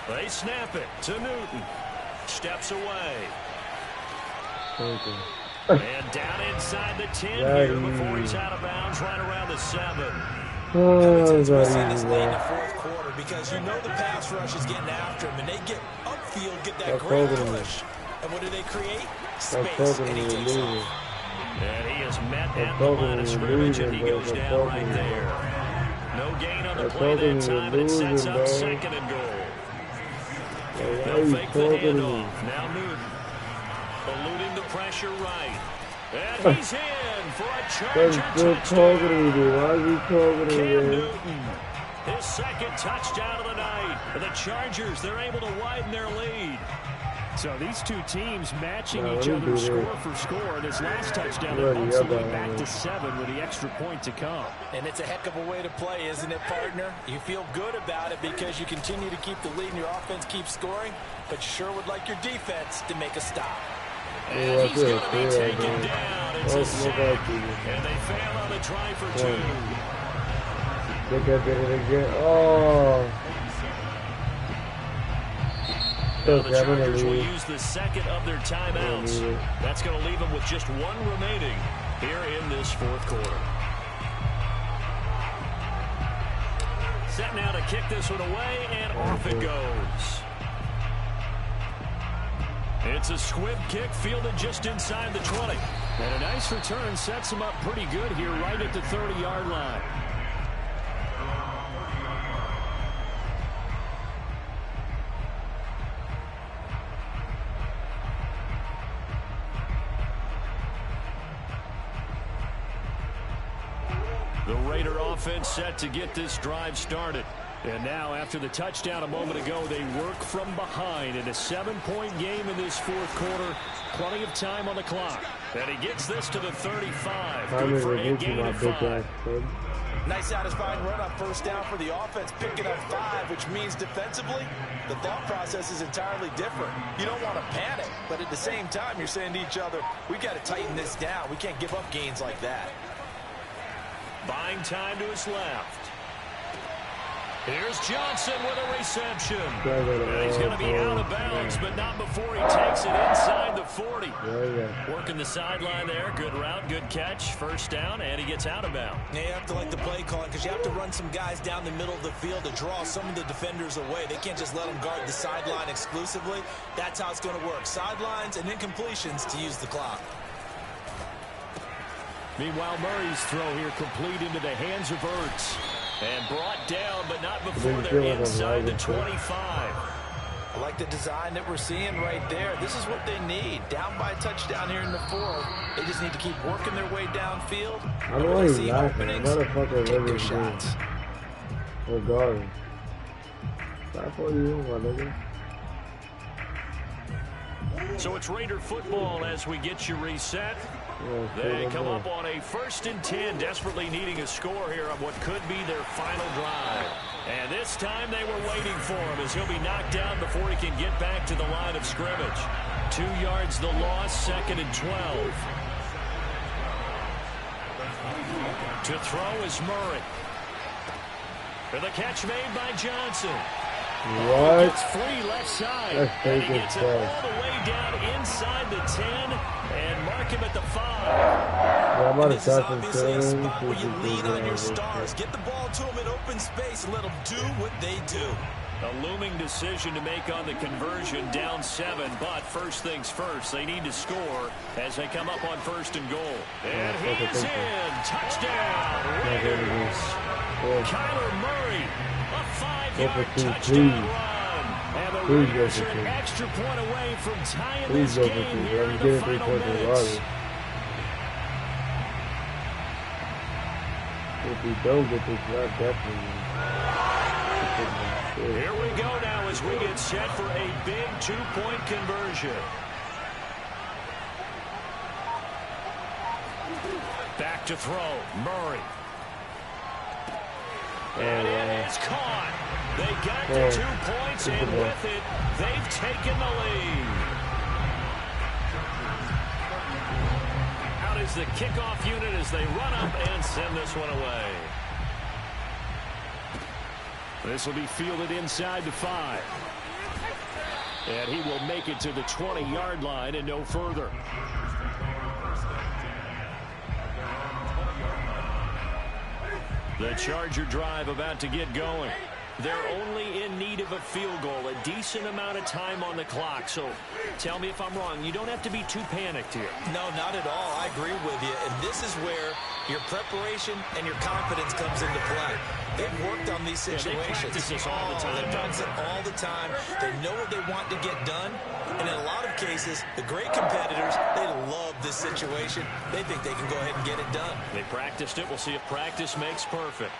Speaker 1: They snap it to Newton. Steps away. And down inside the 10 here before he's out of bounds right around the 7.
Speaker 2: We've seen this late in the fourth quarter because you know the pass rush is getting after him, and they get upfield, get that great push. And what do they create? Space, and he takes off.
Speaker 1: And he is met at the line of scrimmage, and he goes down right there. No gain on the play that time, and it sets up second and goal. They'll fake the handoff. Now Newton. Eluding the pressure right. And he's in for a Charger touchdown. Cam Newton, his second touchdown of the night. And the Chargers, they're able to widen their lead. So these two teams matching each other score for score. This last touchdown that bumps the lead back to 7 with the extra point to come.
Speaker 2: And it's a heck of a way to play, isn't it, partner? You feel good about it because you continue to keep the lead and your offense keeps scoring, but you sure would like your defense to make a stop.
Speaker 1: And he's going to be taken down. It's a sack. And they fail on the try for 2.
Speaker 3: Think I did it again. Oh.
Speaker 1: Now the Chargers will use the second of their timeouts. That's going to leave them with just 1 remaining here in this fourth quarter. Set now to kick this one away, and off it goes. It's a squib kick fielded just inside the 20. And a nice return sets him up pretty good here right at the 30-yard line. The Raider offense set to get this drive started. And now, after the touchdown a moment ago, they work from behind in a 7-point game in this fourth quarter. Plenty of time on the clock. And he gets this to the 35. Good for a gain of 5.
Speaker 2: Nice satisfying run on first down for the offense, picking up 5, which means defensively, the thought process is entirely different. You don't want to panic, but at the same time, you're saying to each other, we got to tighten this down. We can't give up gains like that.
Speaker 1: Buying time to his left. Here's Johnson with a reception. And he's going to be out of bounds, but not before he takes it inside the 40. Working the sideline there. Good route, good catch. First down, and he gets out of bounds.
Speaker 2: Yeah, you have to like the play calling because you have to run some guys down the middle of the field to draw some of the defenders away. They can't just let them guard the sideline exclusively. That's how it's going to work. Sidelines and incompletions to use the clock.
Speaker 1: Meanwhile, Murray's throw here complete into the hands of Ertz. And brought down, but not before they're inside the 25.
Speaker 2: I like the design that we're seeing right there. This is what they need. Down by a touchdown here in the fourth. They just need to keep working their way downfield.
Speaker 3: I don't want to laugh, man. Motherfucker, take their shots. Oh, God. Stop for you, my nigga.
Speaker 1: So it's Raider football as we get you reset. They come up on a 1st and 10, desperately needing a score here on what could be their final drive. And this time they were waiting for him as he'll be knocked down before he can get back to the line of scrimmage. 2 yards the loss, 2nd and 12. To throw is Murray. For the catch made by Johnson.
Speaker 3: What?
Speaker 1: Gets free left side. And he gets it all the way down inside the 10 and mark him at the 5.
Speaker 3: Yeah,
Speaker 2: this is obviously a spot where you lean on your stars. Get the ball to them in open space and let them do what they do.
Speaker 1: A looming decision to make on the conversion, down 7, but first things first, they need to score as they come up on 1st and goal. And he's in. Touchdown, Raiders. Kyler Murray 5-yard
Speaker 3: two,
Speaker 1: touchdown
Speaker 3: please.
Speaker 1: run. And the
Speaker 3: Please go
Speaker 1: Raiders
Speaker 3: for
Speaker 1: are an
Speaker 3: two.
Speaker 1: extra point away from tying
Speaker 3: Please
Speaker 1: this
Speaker 3: go for
Speaker 1: game
Speaker 3: two.
Speaker 1: here
Speaker 3: Let
Speaker 1: in
Speaker 3: me
Speaker 1: the
Speaker 3: get it
Speaker 1: final
Speaker 3: 3 points
Speaker 1: minutes.
Speaker 3: regardless. If we don't get this, that definitely.
Speaker 1: Here we go now as we get set for a big 2-point conversion. Back to throw, Murray. And it is caught. They got the 2 points, and with it, they've taken the lead. Out is the kickoff unit as they run up and send this one away. This will be fielded inside the 5. And he will make it to the 20-yard line and no further. The Charger drive about to get going. They're only in need of a field goal, a decent amount of time on the clock. So tell me if I'm wrong. You don't have to be too panicked here.
Speaker 2: No, not at all. I agree with you. And this is where your preparation and your confidence comes into play. They've worked on these situations.
Speaker 1: They practice this all the time.
Speaker 2: They practice it all the time. They know what they want to get done. And in a lot of cases, the great competitors, they love this situation. They think they can go ahead and get it done.
Speaker 1: They practiced it. We'll see if practice makes perfect.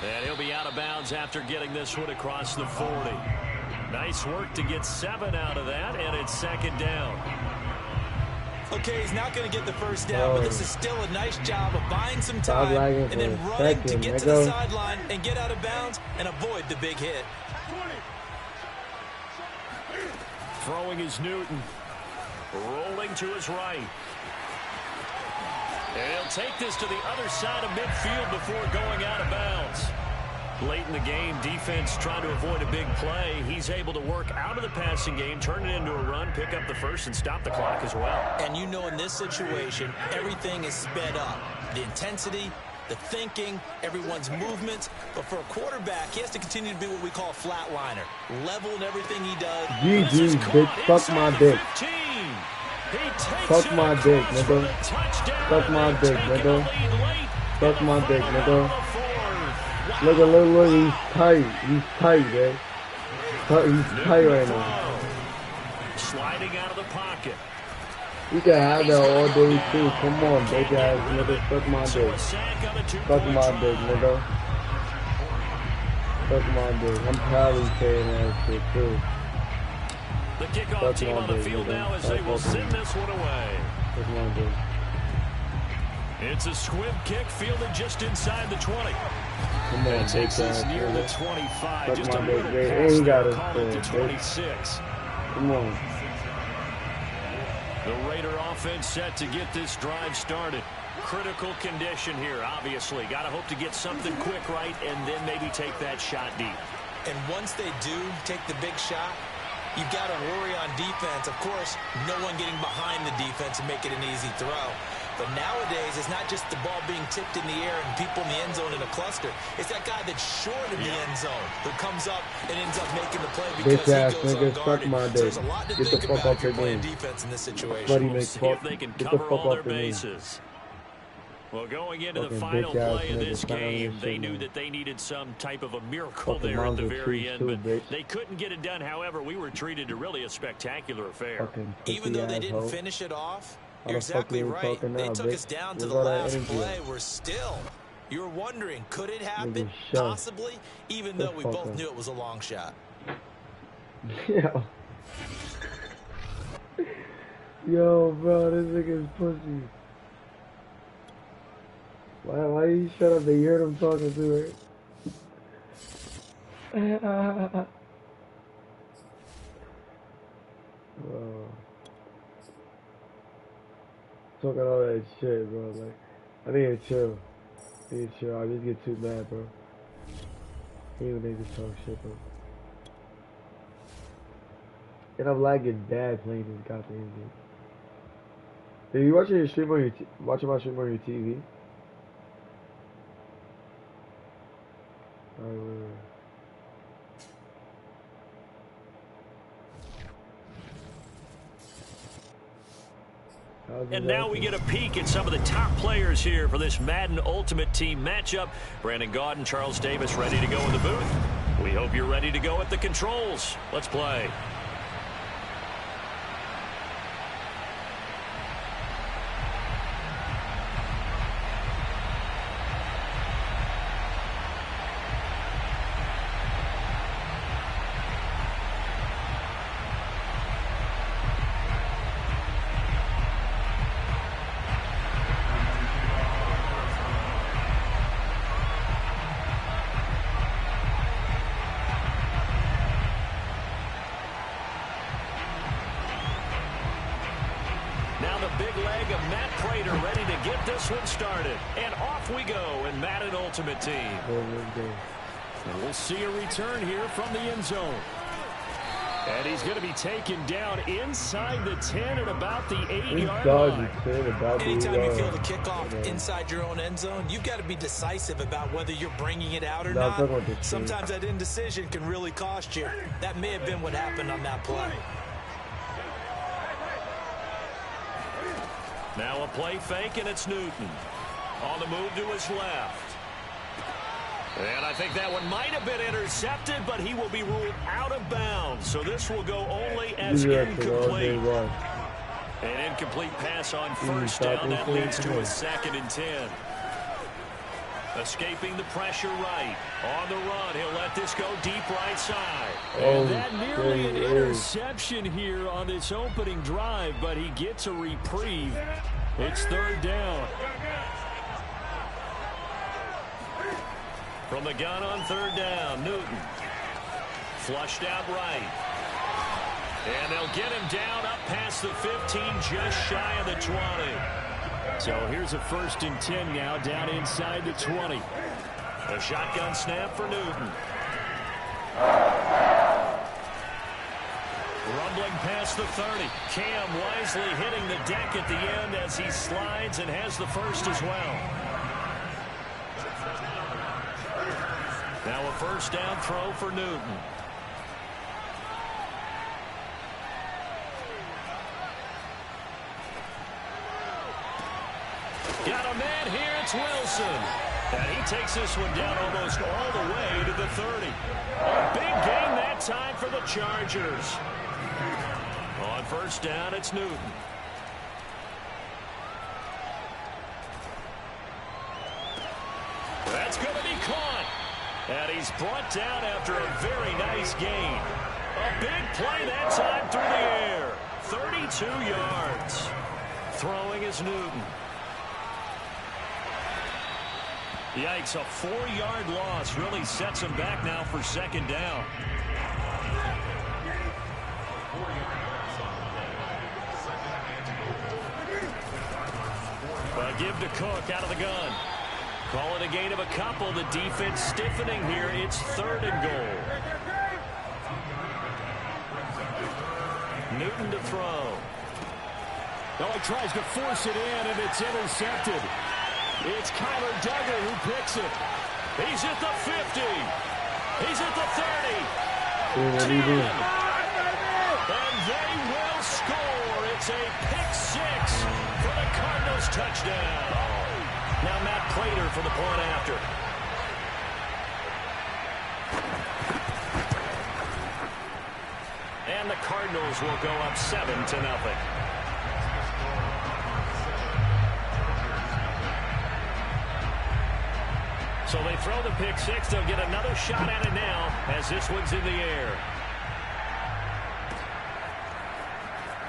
Speaker 1: And he'll be out of bounds after getting this one across the 40. Nice work to get 7 out of that, and it's second down.
Speaker 2: Okay, he's not going to get the first down, but this is still a nice job of buying some time and then running to get to the sideline and get out of bounds and avoid the big hit.
Speaker 1: Throwing is Newton. Rolling to his right. And he'll take this to the other side of midfield before going out of bounds. Late in the game, defense trying to avoid a big play. He's able to work out of the passing game, turn it into a run, pick up the first, and stop the clock as well.
Speaker 2: And you know in this situation, everything is sped up. The intensity, the thinking, everyone's movements. But for a quarterback, he has to continue to be what we call a flatliner. Level in everything he does.
Speaker 3: GG, bitch. Fuck my dick. Fuck my dick, nigga. Fuck my dick, nigga. Fuck my dick, nigga. Look, he's tight. He's tight, man. He's tight right now.
Speaker 1: Sliding out of the pocket.
Speaker 3: You can have that all day, too. Come on, bitch ass nigga. Fuck my dick. Fuck my dick, nigga. Fuck my dick. I'm probably saying that shit, too.
Speaker 1: The kickoff team on the field now as they will send this one away. It's a squib kick fielded just inside the 20.
Speaker 3: Come on,
Speaker 1: takes us near the 25. Just a little past there, call it to 26.
Speaker 3: Come on.
Speaker 1: The Raider offense set to get this drive started. Critical condition here, obviously. Got to hope to get something quick right and then maybe take that shot deep.
Speaker 2: And once they do take the big shot, you've got to worry on defense. Of course, no one getting behind the defense and make it an easy throw. But nowadays, it's not just the ball being tipped in the air and people in the end zone in a cluster. It's that guy that's short in the end zone who comes up and ends up making the play because he goes unguarded. So there's a lot to think about if you're playing defense in this situation.
Speaker 1: We'll see if they can cover all their bases. Well, going into the final play of this game, they knew that they needed some type of a miracle there at the very end, but they couldn't get it done. However, we were treated to really a spectacular affair.
Speaker 2: Even though they didn't finish it off, you're exactly right. They took us down to the last play. We're still, you're wondering, could it happen? Possibly, even though we both knew it was a long shot.
Speaker 3: Yeah. Yo, bro, this nigga's pussy. Why you shut up? They heard him talking to her. Talking all that shit, bro. Like, I need to chill. I just get too mad, bro. Even niggas talk shit, bro. And I'm lagging bad playing this goddamn game. Are you watching your stream on your watching my stream on your TV?
Speaker 1: And now we get a peek at some of the top players here for this Madden Ultimate Team matchup. Brandon Gaudin, Charles Davis ready to go in the booth. We hope you're ready to go at the controls. Let's play. Now the big leg of Matt Prater ready to get this one started. And off we go in Madden Ultimate Team. And we'll see a return here from the end zone. And he's going to be taken down inside the 10 at about the 8-yard line.
Speaker 2: Anytime you feel the kickoff inside your own end zone, you've got to be decisive about whether you're bringing it out or not. Sometimes that indecision can really cost you. That may have been what happened on that play.
Speaker 1: Now a play fake, and it's Newton. On the move to his left. And I think that one might have been intercepted, but he will be ruled out of bounds. So this will go only as incomplete. An incomplete pass on first down. That leads to a 2nd and 10. Escaping the pressure right. On the run, he'll let this go deep right side. And that nearly an interception here on this opening drive, but he gets a reprieve. It's 3rd down. From the gun on 3rd down, Newton. Flushed out right. And they'll get him down up past the 15, just shy of the 20. So here's a 1st and 10 now, down inside the 20. A shotgun snap for Newton. Rumbling past the 30. Cam wisely hitting the deck at the end as he slides and has the 1st as well. Now a 1st down throw for Newton. Got a man here, it's Wilson. And he takes this one down almost all the way to the 30. A big gain that time for the Chargers. On 1st down, it's Newton. That's going to be caught. And he's brought down after a very nice gain. A big play that time through the air. 32 yards. Throwing is Newton. Yikes, a 4-yard loss really sets him back now for 2nd down. A give to Cook out of the gun. Call it a gain of a couple. The defense stiffening here. It's 3rd and goal. Newton to throw.
Speaker 4: Oh, he tries to force it in, and it's intercepted. It's Kyler Duggar who picks it.
Speaker 1: He's at the 50. He's at the 30. 10. And they will score. It's a pick-6 for the Cardinals touchdown. Now Matt Prater for the point after. And the Cardinals will go up 7-0. So they throw the pick-6. They'll get another shot at it now as this one's in the air.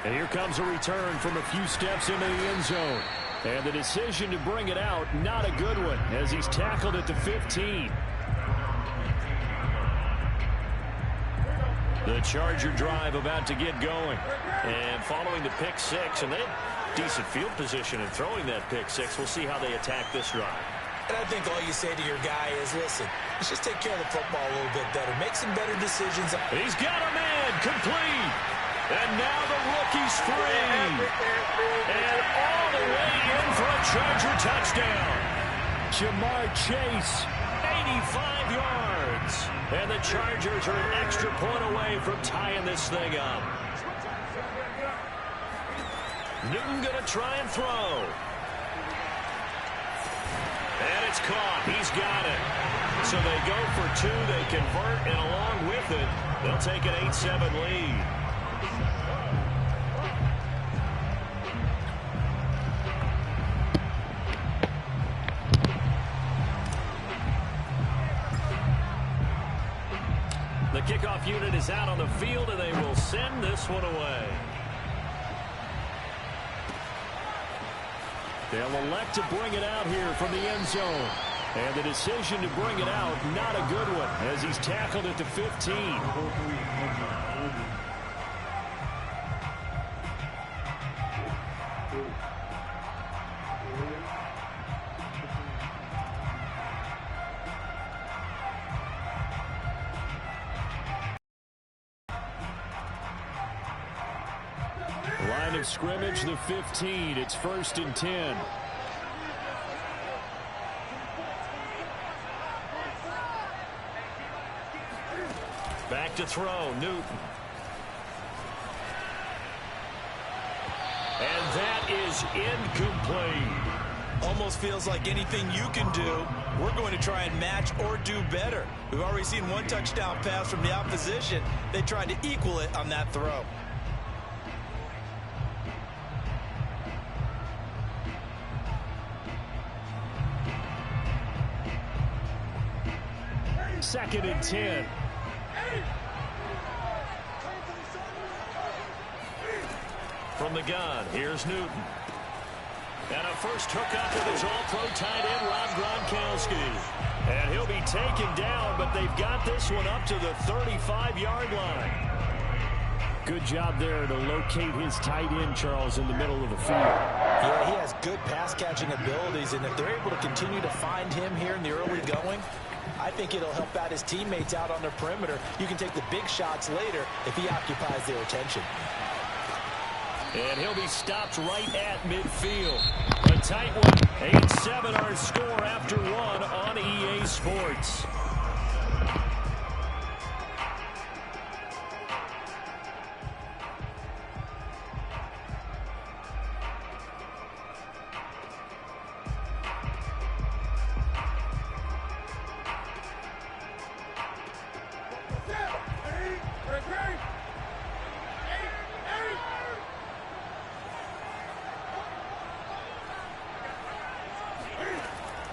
Speaker 4: And here comes a return from a few steps into the end zone. And the decision to bring it out, not a good one, as he's tackled at the 15.
Speaker 1: The Charger drive about to get going. And following the pick-6, and they have decent field position in throwing that pick-6. We'll see how they attack this drive.
Speaker 2: And I think all you say to your guy is, listen, let's just take care of the football a little bit better. Make some better decisions.
Speaker 1: He's got a man complete. And now the rookie's free. And all the way in for a Charger touchdown.
Speaker 4: Jamar Chase.
Speaker 1: 85 yards. And the Chargers are an extra point away from tying this thing up. Newton going to try and throw. And it's caught. He's got it.
Speaker 4: So they go for two, they convert, and along with it, they'll take an 8-7 lead. The kickoff unit is out on the field, and they will send this one away. They'll elect to bring it out here from the end zone. And the decision to bring it out, not a good one, as he's tackled at the 15. Line of scrimmage, the 15. It's 1st and 10. Back to throw, Newton. And that is incomplete.
Speaker 2: Almost feels like anything you can do, we're going to try and match or do better. We've already seen one touchdown pass from the opposition. They tried to equal it on that throw.
Speaker 4: 2nd and 10. From the gun, here's Newton. And a first hookup with his all-pro tight end, Rob Gronkowski. And he'll be taken down, but they've got this one up to the 35-yard line. Good job there to locate his tight end, Charles, in the middle of the field.
Speaker 2: Yeah, he has good pass-catching abilities, and if they're able to continue to find him here in the early going, I think it'll help out his teammates out on the perimeter. You can take the big shots later if he occupies their attention.
Speaker 4: And he'll be stopped right at midfield. A tight one. 8-7 our score after one on EA Sports.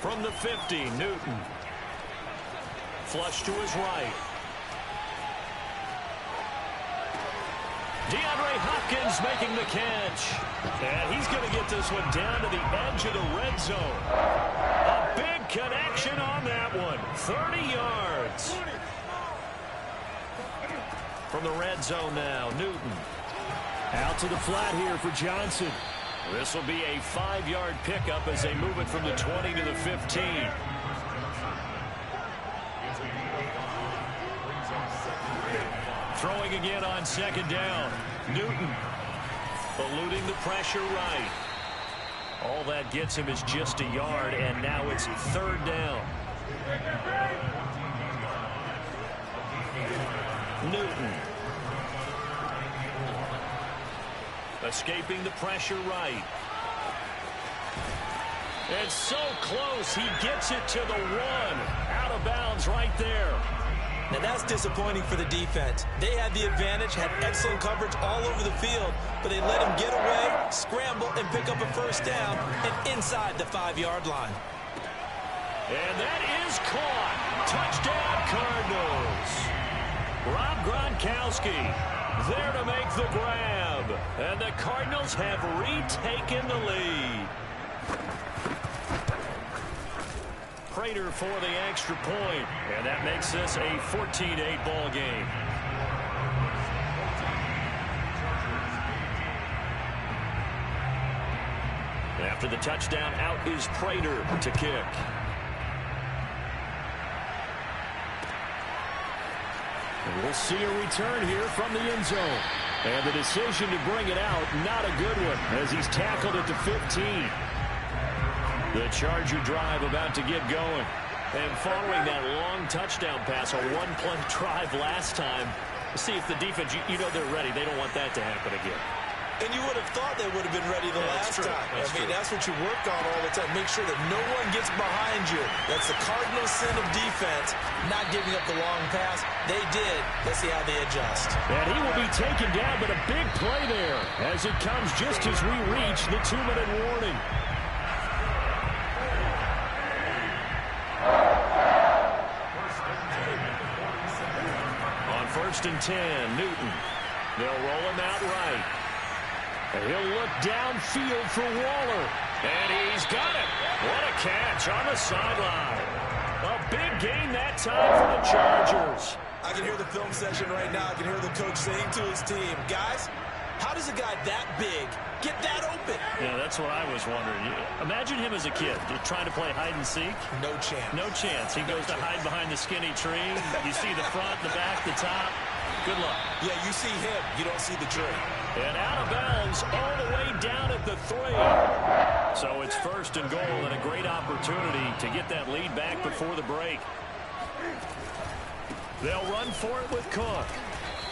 Speaker 4: From the 50, Newton. Flush to his right. DeAndre Hopkins making the catch. And he's going to get this one down to the edge of the red zone. A big connection on that one. 30 yards. From the red zone now, Newton. Out to the flat here for Johnson. This will be a 5-yard pickup as they move it from the 20 to the 15. Throwing again on 2nd down. Newton eluding the pressure right. All that gets him is just a yard, and now it's 3rd down. Newton. Escaping the pressure right. And so close, he gets it to the 1. Out of bounds right there.
Speaker 2: Now that's disappointing for the defense. They had the advantage, had excellent coverage all over the field, but they let him get away, scramble, and pick up a 1st down and inside the 5-yard line.
Speaker 4: And that is caught. Touchdown, Cardinals. Rob Gronkowski there to make the grab. And the Cardinals have retaken the lead. Prater for the extra point. And that makes this a 14-8 ball game. After the touchdown, out is Prater to kick. And we'll see a return here from the end zone. And the decision to bring it out, not a good one, as he's tackled at the 15. The Charger drive about to get going. And following that long touchdown pass, a one-play drive last time, see if the defense, you know they're ready. They don't want that to happen again.
Speaker 2: And you would have thought they would have been ready the last time. That's what you work on all the time. Make sure that no one gets behind you. That's the cardinal sin of defense, not giving up the long pass. They did. Let's see how they adjust.
Speaker 1: And he will be taken down, but a big play there as it comes just as we reach the 2-minute warning. On 1st and 10, Newton. They'll roll him out right. And he'll look downfield for Waller. And he's got it. What a catch on the sideline. A big gain that time for the Chargers.
Speaker 2: I can hear the film session right now. I can hear the coach saying to his team, guys, how does a guy that big get that open?
Speaker 4: Yeah, that's what I was wondering. Imagine him as a kid trying to play hide and seek.
Speaker 2: No chance.
Speaker 4: No chance. He goes to hide behind the skinny tree. You see the front, the back, the top. Good luck.
Speaker 2: Yeah, you see him. You don't see the tree.
Speaker 1: And out of bounds all the way down at the 3.
Speaker 4: So it's 1st and goal and a great opportunity to get that lead back before the break.
Speaker 1: They'll run for it with Cook.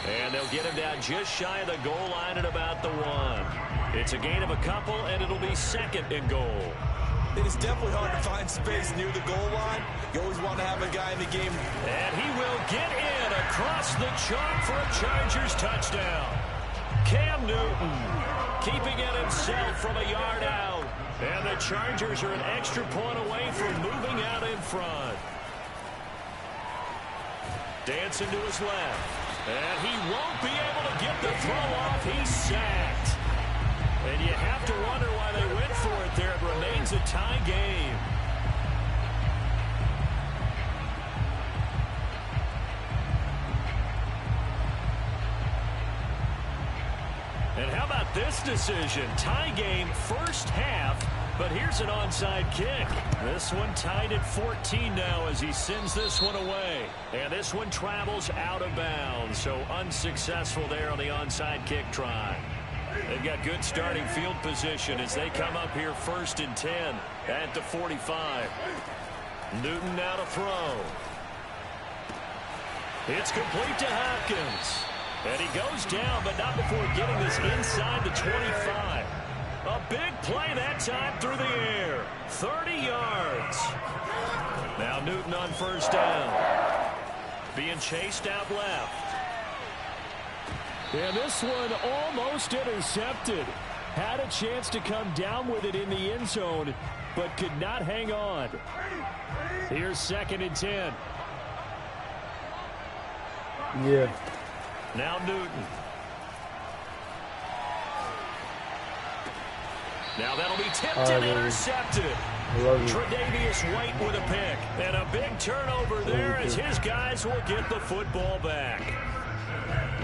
Speaker 4: And they'll get him down just shy of the goal line at about the 1. It's a gain of a couple, and it'll be 2nd and goal.
Speaker 2: It is definitely hard to find space near the goal line. You always want to have a guy in the game.
Speaker 1: And he will get in across the chalk for a Chargers touchdown. Cam Newton keeping it himself from a yard out. And the Chargers are an extra point away from moving out in front. Dancing to his left. And he won't be able to get the throw off. He's sacked. And you have to wonder why they went for it there. It remains a tie game. And how about this decision? Tie game, first half, but here's an onside kick. This one tied at 14 now as he sends this one away. And this one travels out of bounds, so unsuccessful there on the onside kick try. They've got good starting field position as they come up here 1st and 10 at the 45. Newton now to throw. It's complete to Hopkins. And he goes down, but not before getting this inside the 25. A big play that time through the air. 30 yards. Now Newton on 1st down. Being chased out left. And this one almost intercepted. Had a chance to come down with it in the end zone, but could not hang on. Here's 2nd and 10.
Speaker 3: Yeah.
Speaker 1: Now Newton. Now that'll be tipped and intercepted. Tre'Davious White with a pick. And a big turnover there as his guys will get the football back.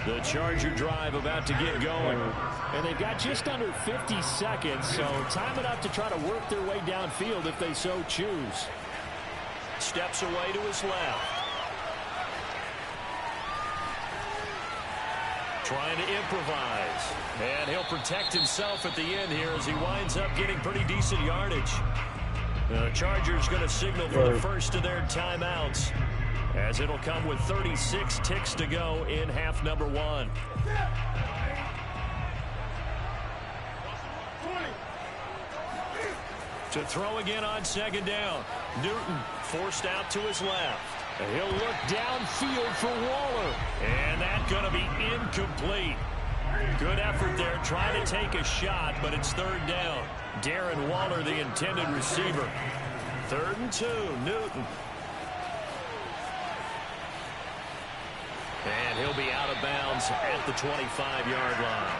Speaker 1: The Charger drive about to get going. And they've got just under 50 seconds, so time enough to try to work their way downfield if they so choose. Steps away to his left. Trying to improvise. And he'll protect himself at the end here as he winds up getting pretty decent yardage. The Chargers going to signal for the first of their timeouts, as it'll come with 36 ticks to go in half number 1. To throw again on 2nd down. Newton forced out to his left. And he'll look downfield for Waller. And that's going to be incomplete. Good effort there trying to take a shot, but it's 3rd down. Darren Waller, the intended receiver. 3rd and 2, Newton. And he'll be out of bounds at the 25-yard line.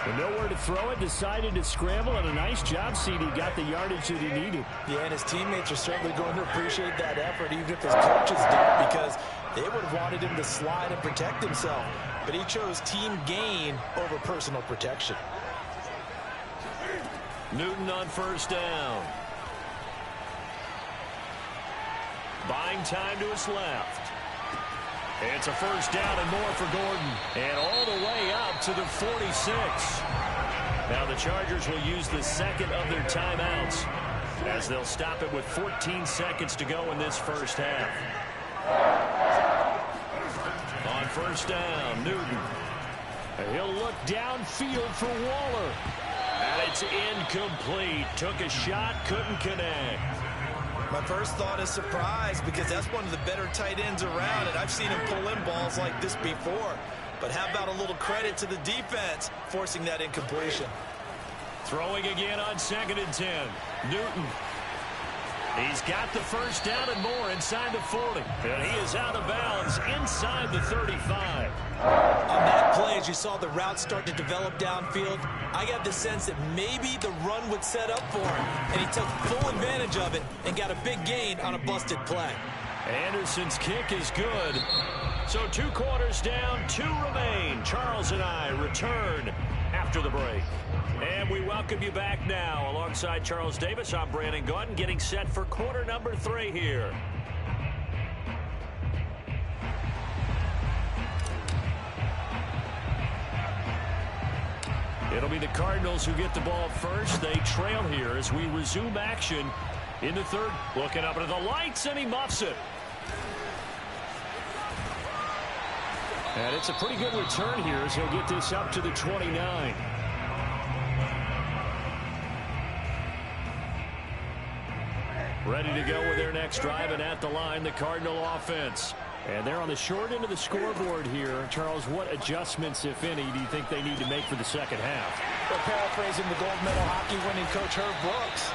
Speaker 1: And nowhere to throw it, decided to scramble, and a nice job, CD. Got the yardage that he needed.
Speaker 2: Yeah, and his teammates are certainly going to appreciate that effort, even if his coaches don't, because they would have wanted him to slide and protect himself. But he chose team gain over personal protection.
Speaker 1: Newton on 1st down. Buying time to his left. It's a 1st down and more for Gordon. And all the way up to the 46. Now the Chargers will use the 2nd of their timeouts, as they'll stop it with 14 seconds to go in this first half. On 1st down, Newton. And he'll look downfield for Waller. And it's
Speaker 4: is incomplete. Took a shot, couldn't connect.
Speaker 2: My first thought is surprise because that's one of the better tight ends around, and I've seen him pull in balls like this before. But how about a little credit to the defense forcing that incompletion?
Speaker 4: Throwing again on 2nd and 10. Newton. He's got the first down and more inside the 40. And he is out of bounds inside the 35.
Speaker 2: On that play, as you saw the route start to develop downfield, I got the sense that maybe the run would set up for him. And he took full advantage of it and got a big gain on a busted play.
Speaker 4: Anderson's kick is good. So 2 quarters down, 2 remain. Charles and I return after the break. And we welcome you back now. Alongside Charles Davis, I'm Brandon Gaudin, getting set for quarter number 3 here. It'll be the Cardinals who get the ball first. They trail here as we resume action in the 3rd. Looking up into the lights, and he muffs it. And it's a pretty good return here as he'll get this up to the 29. Ready to go with their next drive, and at the line, the Cardinal offense. And they're on the short end of the scoreboard here. Charles, what adjustments, if any, do you think they need to make for the second half?
Speaker 2: Well, paraphrasing the gold medal hockey winning coach Herb Brooks,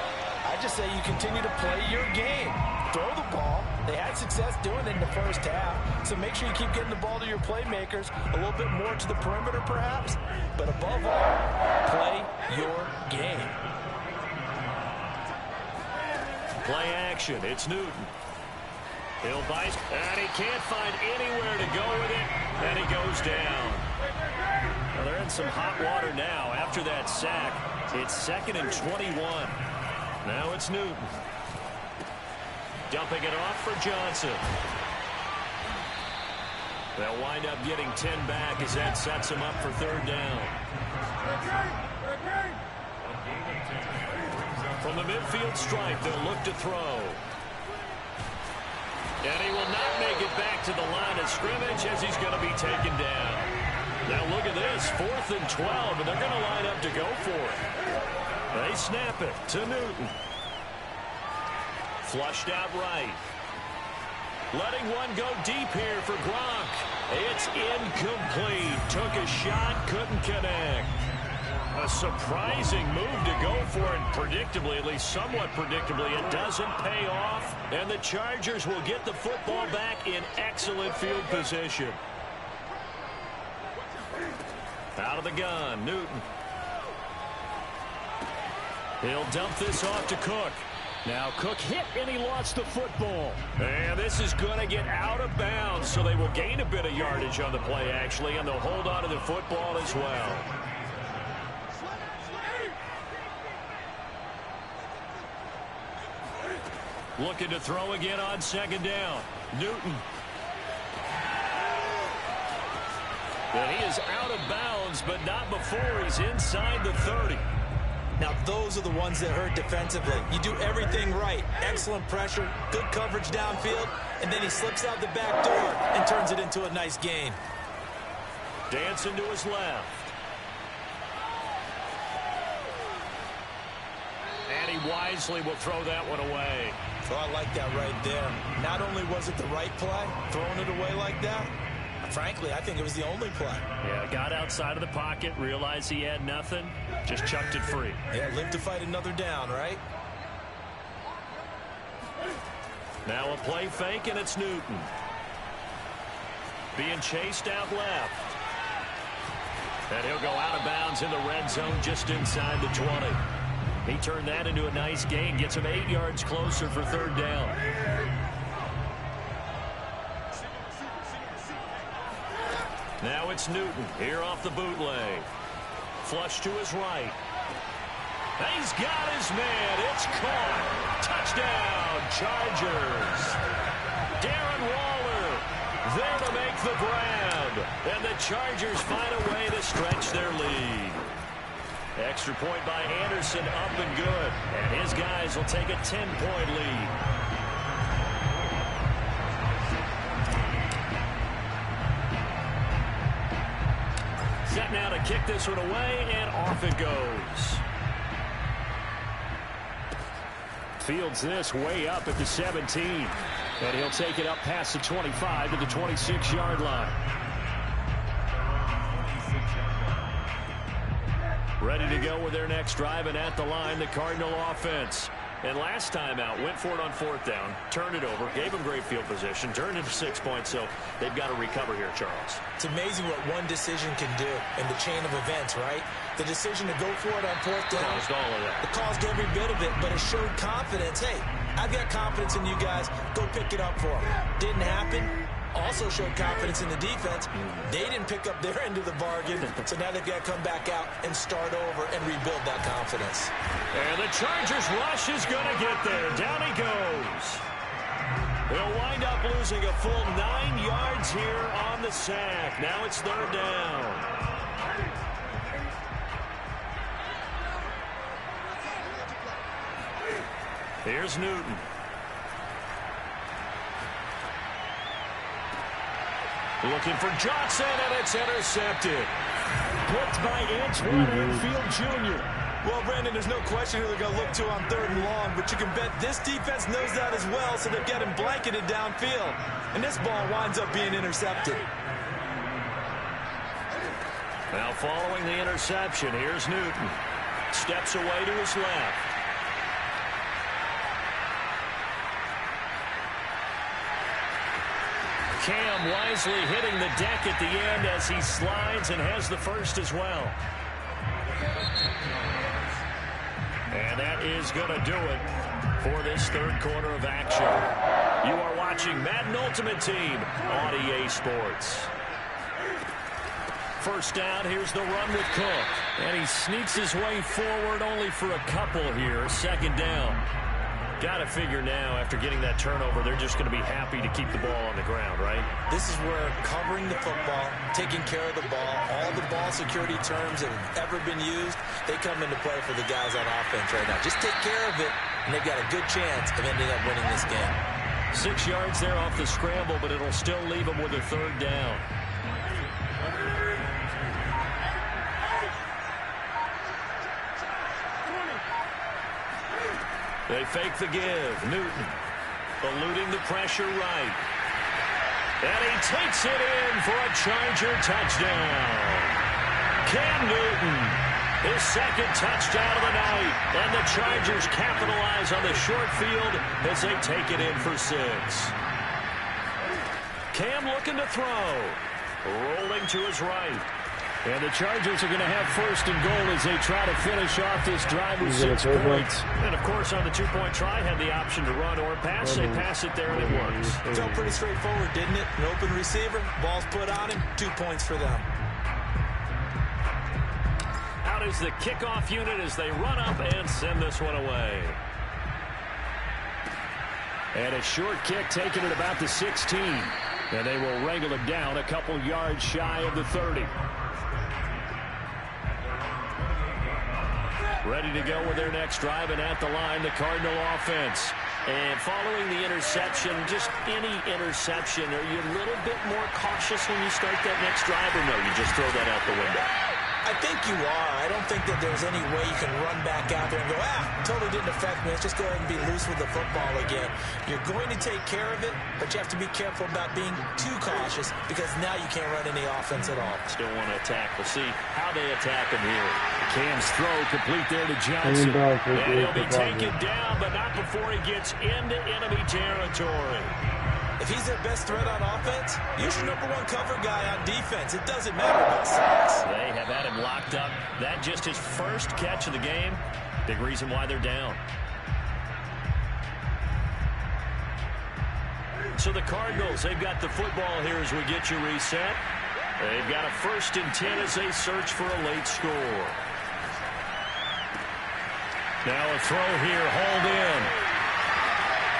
Speaker 2: I just say you continue to play your game. Throw the ball. They had success doing it in the first half, so make sure you keep getting the ball to your playmakers, a little bit more to the perimeter perhaps, but above all, play your game.
Speaker 4: Play action. It's Newton. He'll bite, and he can't find anywhere to go with it, and he goes down. Well, they're in some hot water now after that sack. It's 2nd and 21. Now it's Newton. Dumping it off for Johnson. They'll wind up getting 10 back as that sets him up for 3rd down. From the midfield stripe, they'll look to throw. And he will not make it back to the line of scrimmage as he's going to be taken down. Now look at this, 4th and 12, and they're going to line up to go for it. They snap it to Newton. Flushed out right. Letting one go deep here for Gronk. It's incomplete. Took a shot, couldn't connect. A surprising move to go for it. Predictably, at least somewhat predictably, it doesn't pay off. And the Chargers will get the football back in excellent field position. Out of the gun, Newton. He'll dump this off to Cook. Now Cook hit and he lost the football. And this is going to get out of bounds, so they will gain a bit of yardage on the play, actually, and they'll hold on to the football as well. Looking to throw again on 2nd down. Newton. And he is out of bounds, but not before he's inside the 30.
Speaker 2: Now, those are the ones that hurt defensively. You do everything right. Excellent pressure, good coverage downfield, and then he slips out the back door and turns it into a nice gain.
Speaker 4: Dancing to his left. And he wisely will throw that one away.
Speaker 2: So I like that right there. Not only was it the right play, throwing it away like that, frankly, I think it was the only play.
Speaker 4: Yeah, got outside of the pocket, realized he had nothing, just chucked it free.
Speaker 2: Yeah, live to fight another down, right?
Speaker 4: Now a play fake, and it's Newton. Being chased out left. And he'll go out of bounds in the red zone just inside the 20. He turned that into a nice gain, gets him 8 yards closer for 3rd down. Now it's Newton here off the bootleg. Flush to his right. He's got his man. It's caught. Touchdown, Chargers. Darren Waller there to make the grab. And the Chargers find a way to stretch their lead. Extra point by Anderson, up and good. And his guys will take a 10-point lead. Set now to kick this one away, and off it goes.
Speaker 1: fields this way up at the 17. And he'll take it up past the 25 to the 26-yard line. Ready to go with their next drive, and at the line, the Cardinal offense. And last time out, went for it on 4th down, turned it over, gave them great field position, turned it to 6 points, so they've got to recover here, Charles.
Speaker 2: It's amazing what one decision can do in the chain of events, right? The decision to go for it on 4th down.
Speaker 1: Caused all of that.
Speaker 2: It caused every bit of it, but it showed confidence. Hey, I've got confidence in you guys. Go pick it up for them. Didn't happen. Also showed confidence in the defense. They didn't pick up their end of the bargain, so now they've got to come back out and start over and rebuild that confidence.
Speaker 1: And the Chargers rush is going to get there. Down he goes. They'll wind up losing a full 9 yards here on the sack. Now it's 3rd down. Here's Newton. Looking for Johnson, and it's intercepted. Picked by Antoine Winfield Jr.
Speaker 2: Well, Brandon, there's no question who they're going to look to on 3rd and long, but you can bet this defense knows that as well, so they've got him blanketed downfield. And this ball winds up being intercepted.
Speaker 1: Now following the interception, here's Newton. Steps away to his left. Cam wisely hitting the deck at the end as he slides and has the first as well. And that is going to do it for this 3rd quarter of action. You are watching Madden Ultimate Team on EA Sports. First down, here's the run with Cook. And he sneaks his way forward only for a couple here. 2nd down. Got to figure now, after getting that turnover, they're just going to be happy to keep the ball on the ground, right?
Speaker 2: This is where covering the football, taking care of the ball, all the ball security terms that have ever been used, they come into play for the guys on offense right now. Just take care of it, and they've got a good chance of ending up winning this game.
Speaker 1: 6 yards there off the scramble, but it'll still leave them with a 3rd down. They fake the give. Newton eluding the pressure right. And he takes it in for a Charger touchdown. Cam Newton, his 2nd touchdown of the night. And the Chargers capitalize on the short field as they take it in for 6. Cam looking to throw. Rolling to his right. And the Chargers are going to have 1st and goal as they try to finish off this drive with 6 points. And, of course, on the 2-point try, had the option to run or pass. They pass it there, and it works.
Speaker 2: Felt pretty straightforward, didn't it? An open receiver, ball's put on him, 2 points for them.
Speaker 1: Out is the kickoff unit as they run up and send this one away. And a short kick taken at about the 16. And they will wrangle it down a couple yards shy of the 30. Ready to go with their next drive, and at the line, the Cardinal offense. And following the interception, just any interception, are you a little bit more cautious when you start that next drive, or no, you just throw that out the window?
Speaker 2: I think you are. I don't think that there's any way you can run back out there and go, totally didn't affect me. Let's just go ahead and be loose with the football again. You're going to take care of it, but you have to be careful about being too cautious because now you can't run any offense at all.
Speaker 1: Still want to attack. We'll see how they attack him here. Cam's throw complete there to Johnson. And he'll be taken down, but not before he gets into enemy territory.
Speaker 2: If he's their best threat on offense, use your #1 cover guy on defense. It doesn't matter about size.
Speaker 1: They have had him locked up. That just his first catch of the game. Big reason why they're down. So the Cardinals, they've got the football here as we get you reset. They've got a 1st and 10 as they search for a late score. Now a throw here, hauled in.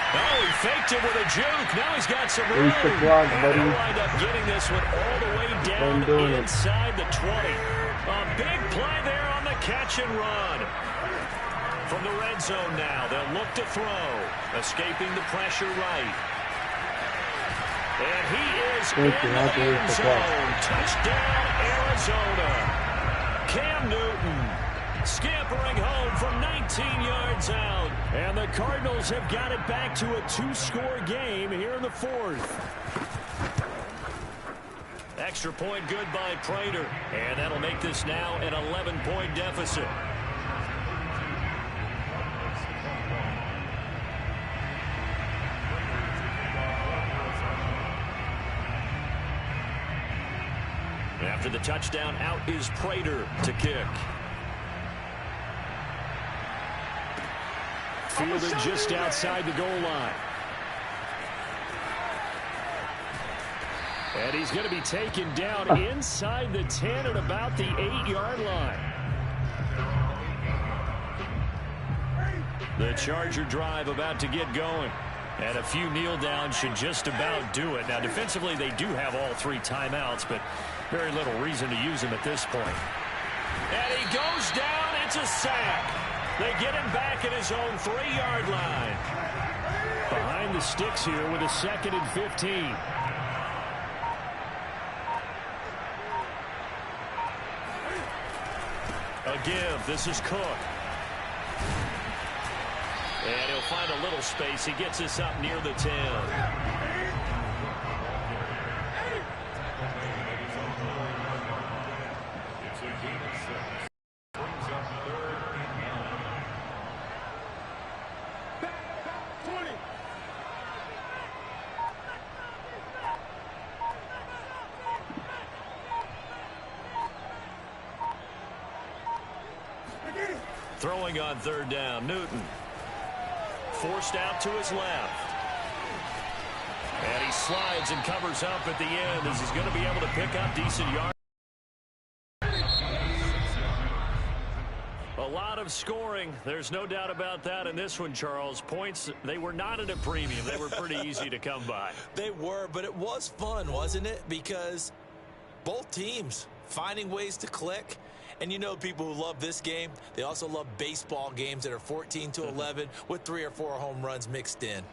Speaker 1: Oh, he faked it with a juke. Now he's got some room. He'll wind up getting this one all the way down inside the 20. A big play there on the catch and run. From the red zone now, they'll look to throw. Escaping the pressure right. And he is in the end zone. Touchdown, Arizona. Cam Newton
Speaker 4: Scampering home from 19 yards out.
Speaker 1: And the Cardinals have got it back to a 2-score game here in the fourth.
Speaker 4: Extra point good by Prater. And that'll make this now an 11-point deficit. After the touchdown, out is Prater to kick.
Speaker 1: Fielded just outside the goal line. And he's going to be taken down inside the 10 at about the 8-yard line.
Speaker 4: The Charger drive about to get going. And a few kneel downs should just about do it. Now, defensively, they do have all 3 timeouts, but very little reason to use them at this point.
Speaker 1: And he goes down. It's a sack. They get him back at his own 3-yard line. Behind the sticks here with a 2nd and 15.
Speaker 4: A give. This is Cook. And he'll find a little space. He gets us up near the 10. Throwing on 3rd down, Newton. Forced out to his left. And he slides and covers up at the end as he's going to be able to pick up decent yards. A lot of scoring. There's no doubt about that in this one, Charles. Points, they were not at a premium. They were pretty easy to come by.
Speaker 2: They were, but it was fun, wasn't it? Because both teams finding ways to click. And you know, people who love this game, they also love baseball games that are 14-11 with 3 or 4 home runs mixed in.